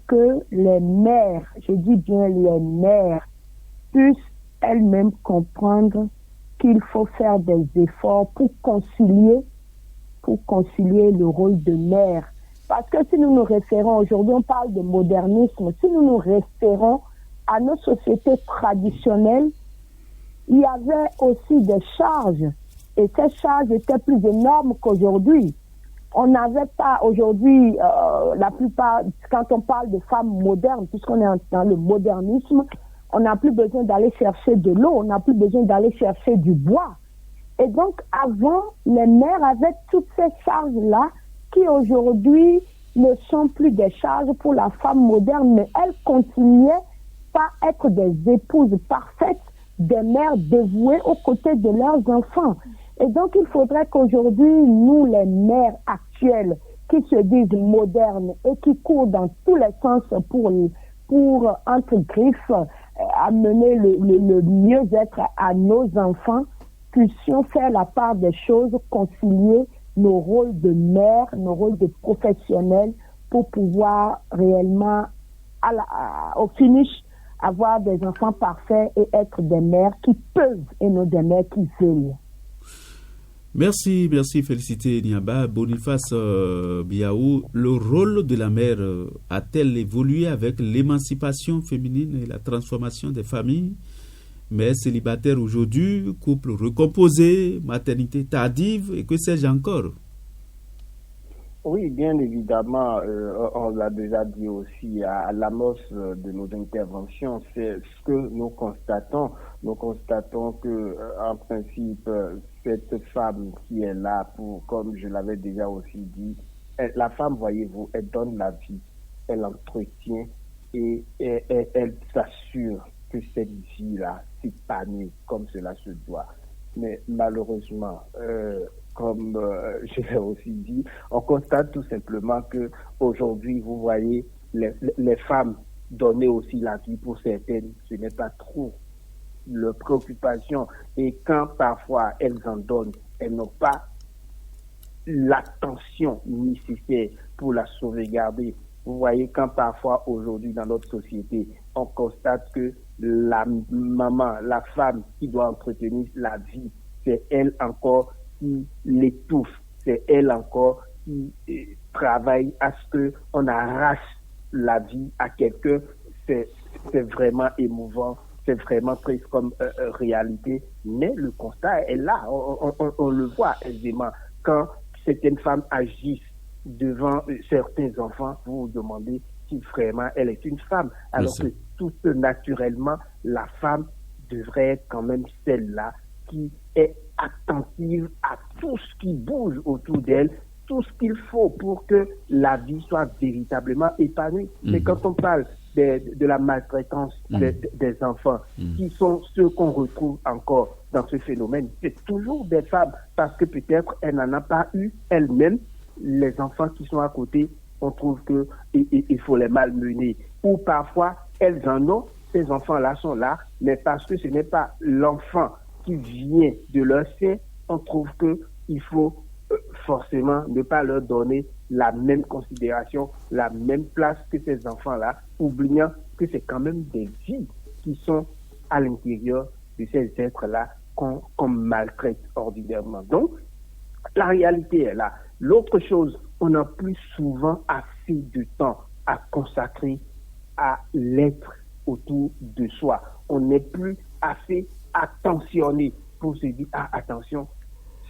que les mères, je dis bien les mères, puissent elles-mêmes comprendre qu'il faut faire des efforts pour concilier le rôle de mère. Parce que si nous nous référons, aujourd'hui on parle de modernisme, si nous nous référons à nos sociétés traditionnelles, il y avait aussi des charges. Et ces charges étaient plus énormes qu'aujourd'hui. On n'avait pas aujourd'hui, la plupart, quand on parle de femmes modernes, puisqu'on est dans le modernisme, on n'a plus besoin d'aller chercher de l'eau, on n'a plus besoin d'aller chercher du bois. Et donc, avant, les mères avaient toutes ces charges-là qui aujourd'hui ne sont plus des charges pour la femme moderne, mais elles continuaient par être des épouses parfaites, des mères dévouées aux côtés de leurs enfants. Et donc, il faudrait qu'aujourd'hui, nous, les mères actuelles, qui se disent modernes et qui courent dans tous les sens pour entre griffes, amener le mieux-être à nos enfants, puissions faire la part des choses, concilier nos rôles de mère, nos rôles de professionnels, pour pouvoir réellement, au finish, avoir des enfants parfaits et être des mères qui peuvent et non des mères qui veulent. Merci, Félicité Niamba. Boniface Biaou, le rôle de la mère a-t-elle évolué avec l'émancipation féminine et la transformation des familles? Mère célibataire aujourd'hui, couple recomposé, maternité tardive et que sais-je encore? Oui, bien évidemment, on l'a déjà dit aussi à l'amorce de nos interventions, c'est ce que nous constatons. Nous constatons que, en principe, cette femme qui est là pour, comme je l'avais déjà aussi dit, la femme, voyez-vous, elle donne la vie, elle entretient et elle s'assure que cette vie-là s'épanouit comme cela se doit. Mais malheureusement, comme je l'ai aussi dit, on constate tout simplement que aujourd'hui, vous voyez, les femmes donner aussi la vie pour certaines, ce n'est pas trop leur préoccupation. Et quand parfois elles en donnent, elles n'ont pas l'attention nécessaire pour la sauvegarder. Vous voyez, quand parfois aujourd'hui dans notre société, on constate que la maman, la femme qui doit entretenir la vie, c'est elle encore qui l'étouffe, c'est elle encore qui travaille à ce qu'on arrache la vie à quelqu'un. C'est vraiment émouvant, c'est vraiment triste comme réalité, mais le constat est là, on le voit aisément. Quand certaines femmes agissent devant certains enfants, vous vous demandez si vraiment elle est une femme, alors que tout naturellement, la femme devrait être quand même celle-là qui est attentive à tout ce qui bouge autour d'elle, tout ce qu'il faut pour que la vie soit véritablement épanouie. Mais quand on parle de la maltraitance des enfants, qui sont ceux qu'on retrouve encore dans ce phénomène, c'est toujours des femmes, parce que peut-être elle n'en a pas eu elle-même. Les enfants qui sont à côté, on trouve que il faut les malmener. Ou parfois, elles en ont, ces enfants-là sont là, mais parce que ce n'est pas l'enfant qui vient de leur sein, on trouve qu'il faut forcément ne pas leur donner la même considération, la même place que ces enfants-là, oubliant que c'est quand même des vies qui sont à l'intérieur de ces êtres-là qu'on maltraite ordinairement. Donc, la réalité est là. L'autre chose, on n'a plus souvent assez de temps à consacrer à l'être autour de soi. On n'est plus assez attentionné pour se dire, attention,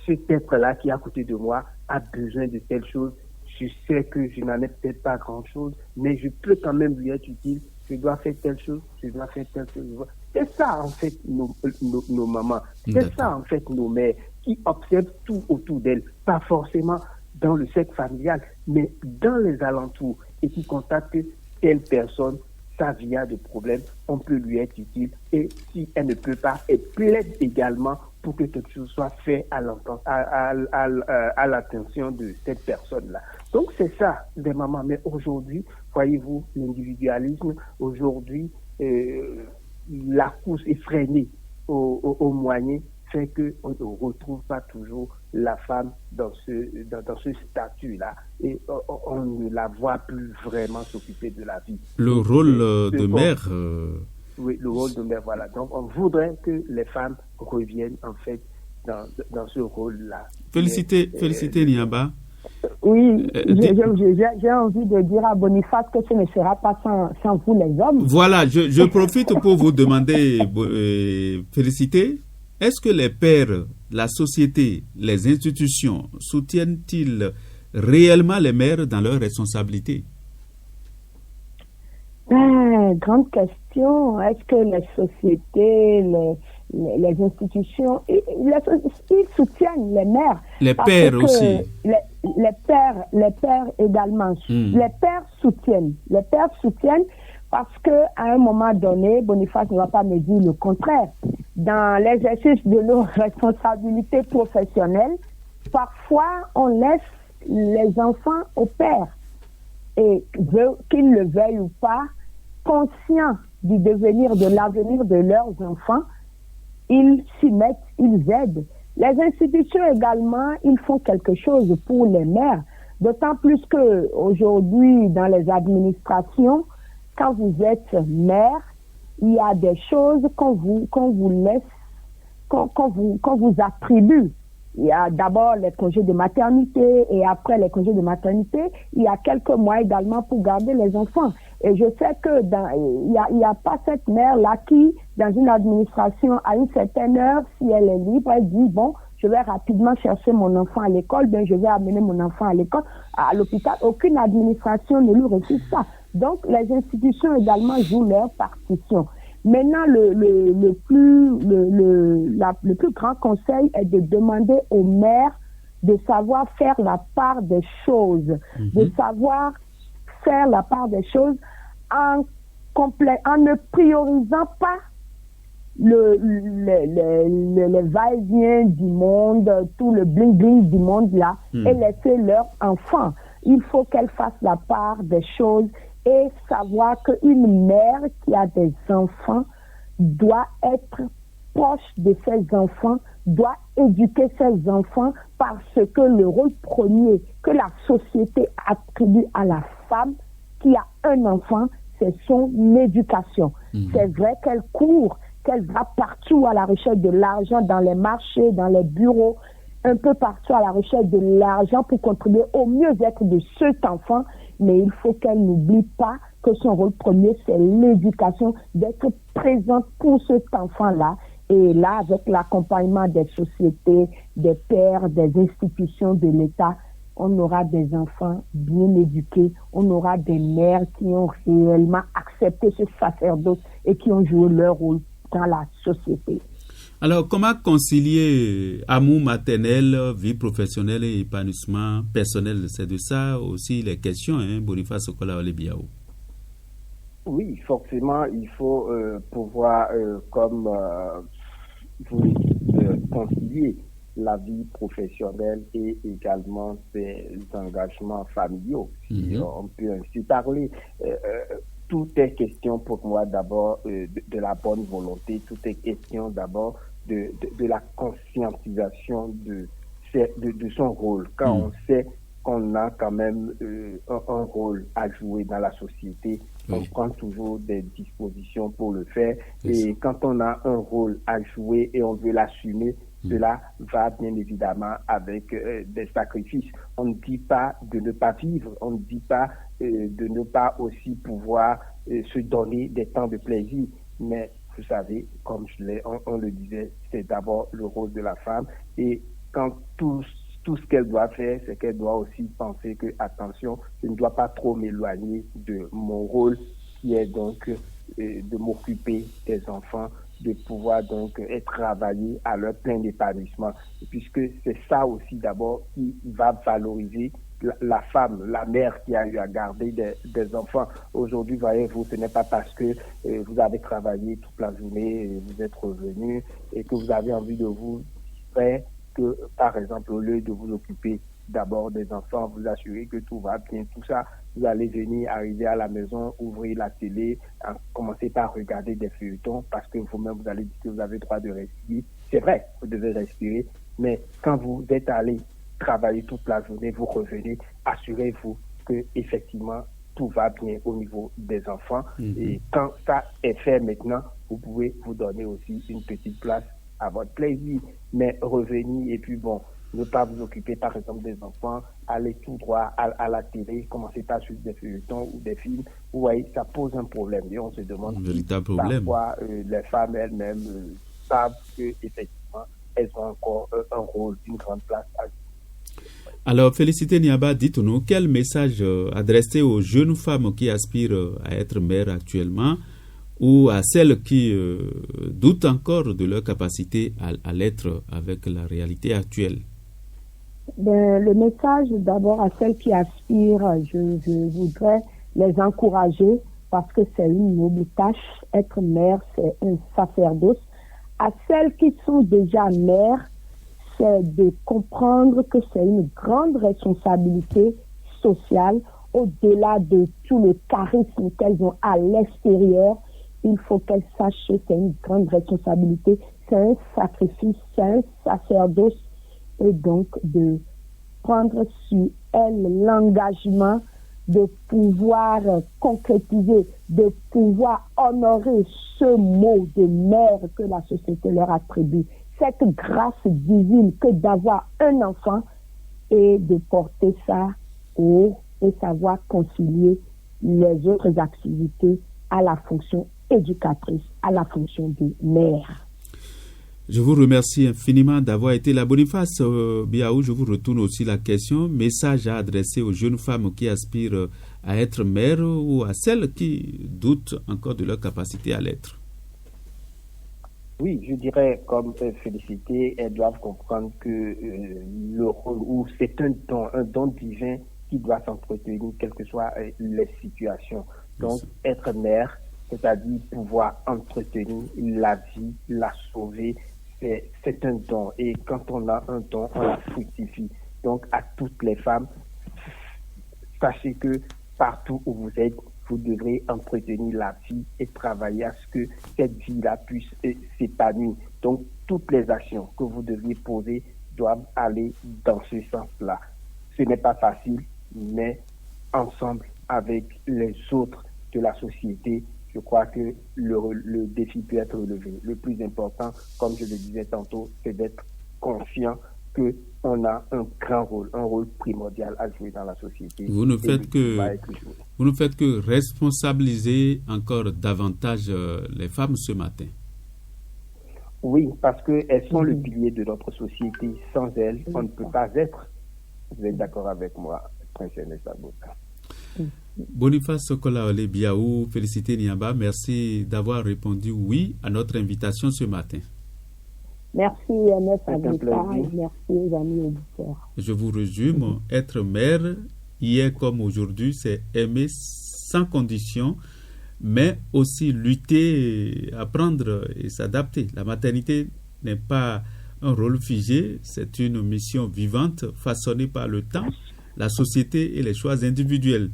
cet être-là qui est à côté de moi a besoin de telle chose. Je sais que je n'en ai peut-être pas grand-chose, mais je peux quand même lui être utile. Je dois faire telle chose, je dois faire telle chose. C'est ça, en fait, nos mamans. C'est ça, en fait, nos mères qui observent tout autour d'elles. Pas forcément dans le cercle familial, mais dans les alentours et qui constatent que telle personne, sa vie a des problèmes, on peut lui être utile. Et si elle ne peut pas, elle plaide également pour que quelque chose soit fait à l'attention de cette personne-là. Donc c'est ça, des mamans. Mais aujourd'hui, voyez-vous, l'individualisme, aujourd'hui, la course effrénée aux moyens fait qu'on ne retrouve pas toujours la femme dans ce statut-là et on ne la voit plus vraiment s'occuper de la vie. Le rôle de mère. Oui, le rôle de mère, voilà. Donc on voudrait que les femmes reviennent en fait dans ce rôle-là. Félicité Niamba. Oui, j'ai envie de dire à Boniface que ce ne sera pas sans vous les hommes. Voilà, je profite pour vous demander, féliciter. Est-ce que les pères, la société, les institutions soutiennent-ils réellement les mères dans leurs responsabilités? Grande question. Est-ce que les sociétés, les institutions, ils soutiennent les mères? Les pères aussi. Les pères également. Les pères soutiennent. Les pères soutiennent parce qu'à un moment donné, Boniface ne va pas me dire le contraire. Dans l'exercice de nos responsabilités professionnelles, parfois on laisse les enfants au père. Et qu'ils le veuillent ou pas, conscients du devenir, de l'avenir de leurs enfants, ils s'y mettent, ils aident. Les institutions également, ils font quelque chose pour les mères, d'autant plus que aujourd'hui dans les administrations, quand vous êtes mère, il y a des choses qu'on vous laisse, qu'on vous attribue. Il y a d'abord les congés de maternité et après les congés de maternité, il y a quelques mois également pour garder les enfants. Et je sais que il y a pas cette mère-là qui, dans une administration, à une certaine heure, si elle est libre, elle dit, bon, je vais rapidement chercher mon enfant à l'école, bien je vais amener mon enfant à l'école, à l'hôpital. Aucune administration ne lui refuse ça. Donc, les institutions également jouent leur partition. Maintenant, le plus grand conseil est de demander aux mères de savoir faire la part des choses, de savoir faire la part des choses en ne priorisant pas le va-et-vient du monde, tout le bling-bling du monde là, et laisser leur enfant. Il faut qu'elle fasse la part des choses et savoir qu'une mère qui a des enfants doit être proche de ses enfants, doit éduquer ses enfants parce que le rôle premier que la société attribue à la femme qui a un enfant, c'est son éducation. C'est vrai qu'elle court, qu'elle va partout à la recherche de l'argent dans les marchés, dans les bureaux, un peu partout à la recherche de l'argent pour contribuer au mieux-être de cet enfant, mais il faut qu'elle n'oublie pas que son rôle premier, c'est l'éducation, d'être présente pour cet enfant-là. Et là, avec l'accompagnement des sociétés, des pères, des institutions de l'État, on aura des enfants bien éduqués, on aura des mères qui ont réellement accepté ce sacerdoce et qui ont joué leur rôle dans la société. Alors, comment concilier amour maternel, vie professionnelle et épanouissement personnel? C'est de ça aussi les questions, Boniface Okola-Olebiao. Oui, forcément, il faut pouvoir, concilier la vie professionnelle et également ses engagements familiaux, si on peut ainsi parler. Tout est question pour moi d'abord de la bonne volonté, tout est question d'abord de la conscientisation de son rôle. Quand on sait qu'on a quand même un rôle à jouer dans la société, on prend toujours des dispositions pour le faire. Et quand on a un rôle à jouer et on veut l'assumer, cela va bien évidemment avec des sacrifices. On ne dit pas de ne pas vivre, on ne dit pas de ne pas aussi pouvoir se donner des temps de plaisir. Mais vous savez, comme on le disait, c'est d'abord le rôle de la femme. Et quand tout ce qu'elle doit faire, c'est qu'elle doit aussi penser que, attention, je ne dois pas trop m'éloigner de mon rôle, qui est donc de m'occuper des enfants, de pouvoir donc travailler à leur plein épanouissement, puisque c'est ça aussi d'abord qui va valoriser la femme, la mère qui a eu à garder des enfants. Aujourd'hui, voyez-vous, ce n'est pas parce que vous avez travaillé toute la journée, et vous êtes revenu et que vous avez envie de vous distraire que, par exemple, au lieu de vous occuper d'abord des enfants, vous assurer que tout va bien, tout ça, vous allez venir, arriver à la maison, ouvrir la télé, commencer par regarder des feuilletons, parce que vous-même, vous allez dire que vous avez le droit de respirer. C'est vrai, vous devez respirer, mais quand vous êtes allé travailler toute la journée, vous revenez, assurez-vous que effectivement tout va bien au niveau des enfants. Et quand ça est fait maintenant, vous pouvez vous donner aussi une petite place à votre plaisir. Mais revenir et puis bon, ne pas vous occuper par exemple des enfants, aller tout droit à la télé, commencer à suivre des feuilletons ou des films, vous voyez, ça pose un problème. Et on se demande si parfois les femmes elles-mêmes savent qu'effectivement, elles ont encore un rôle, une grande place à jouer. Alors, Félicité Niaba, dites-nous, quel message adresser aux jeunes femmes qui aspirent à être mères actuellement ou à celles qui doutent encore de leur capacité à l'être avec la réalité actuelle? Le message d'abord à celles qui aspirent, je voudrais les encourager parce que c'est une noble tâche. Être mère, c'est un sacerdoce. À celles qui sont déjà mères, c'est de comprendre que c'est une grande responsabilité sociale au-delà de tout le charisme qu'elles ont à l'extérieur. Il faut qu'elles sachent que c'est une grande responsabilité, c'est un sacrifice, c'est un sacerdoce, et donc de prendre sur elles l'engagement de pouvoir concrétiser, de pouvoir honorer ce mot de mère que la société leur attribue. Cette grâce divine que d'avoir un enfant et de porter ça haut et savoir concilier les autres activités à la fonction éducatrice, à la fonction de mère. Je vous remercie infiniment d'avoir été là. Boniface Biaou, je vous retourne aussi la question. Message à adresser aux jeunes femmes qui aspirent à être mères ou à celles qui doutent encore de leur capacité à l'être. Oui, je dirais, comme Félicité, elles doivent comprendre que le rôle, ou c'est un don divin qui doit s'entretenir, quelles que soient les situations. Donc, être mère, c'est-à-dire pouvoir entretenir la vie, la sauver, c'est un don. Et quand on a un don, on la fructifie. Donc, à toutes les femmes, sachez que partout où vous êtes, vous devrez entretenir la vie et travailler à ce que cette vie-là puisse s'épanouir. Donc, toutes les actions que vous devriez poser doivent aller dans ce sens-là. Ce n'est pas facile, mais ensemble avec les autres de la société, je crois que le défi peut être relevé. Le plus important, comme je le disais tantôt, c'est d'être conscient qu'on a un grand rôle, un rôle primordial à jouer dans la société. Vous ne faites que responsabiliser encore davantage les femmes ce matin. Oui, parce qu'elles sont le pilier de notre société. Sans elles, on ne peut pas être. Vous êtes d'accord avec moi, Princesse Abota? Boniface Kolaole Biaou, Félicité Niaba, merci d'avoir répondu oui à notre invitation ce matin. Merci Ernest Abota et merci aux amis auditeurs. Je vous résume, être mère, hier comme aujourd'hui, c'est aimer sans condition, mais aussi lutter, apprendre et s'adapter. La maternité n'est pas un rôle figé, c'est une mission vivante façonnée par le temps, la société et les choix individuels.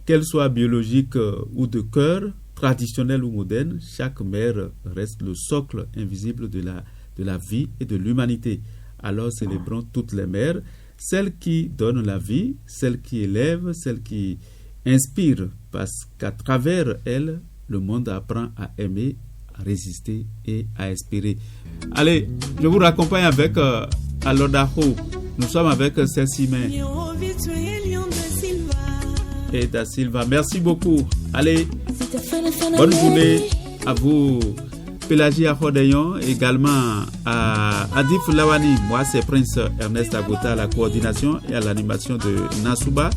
Qu'elle soit biologique ou de cœur, traditionnelle ou moderne, chaque mère reste le socle invisible de la vie et de l'humanité. Alors célébrons toutes les mères, celles qui donnent la vie, celles qui élèvent, celles qui inspirent, parce qu'à travers elles, le monde apprend à aimer, à résister et à espérer. Allez, je vous raccompagne avec Alodaho. Nous sommes avec Cécimé et Da Silva. Merci beaucoup. Allez, bonne journée à vous, Pélagie Akhodeyon, également à Adif Lawani. Moi, c'est Prince Ernest Abota à la coordination et à l'animation de Nasuba.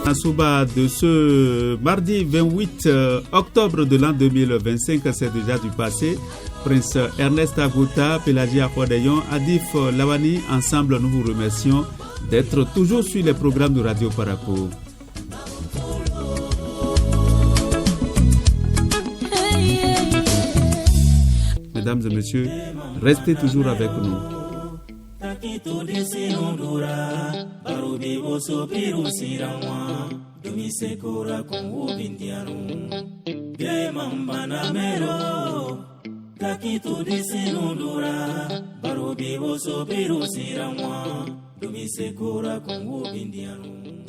Nasuba de ce mardi 28 octobre de l'an 2025, c'est déjà du passé. Prince Ernest Abota, Pélagie Akhodeyon, Adif Lawani, ensemble nous vous remercions d'être toujours sur les programmes de Radio Parakou. Mesdames et messieurs, restez toujours avec nous. Takito desinondura barubi boso piru siramwa dumi sekora kongu bindianu de mambana mero. Takito desinondura barubi boso piru siramwa dumi sekora kongu bindianu.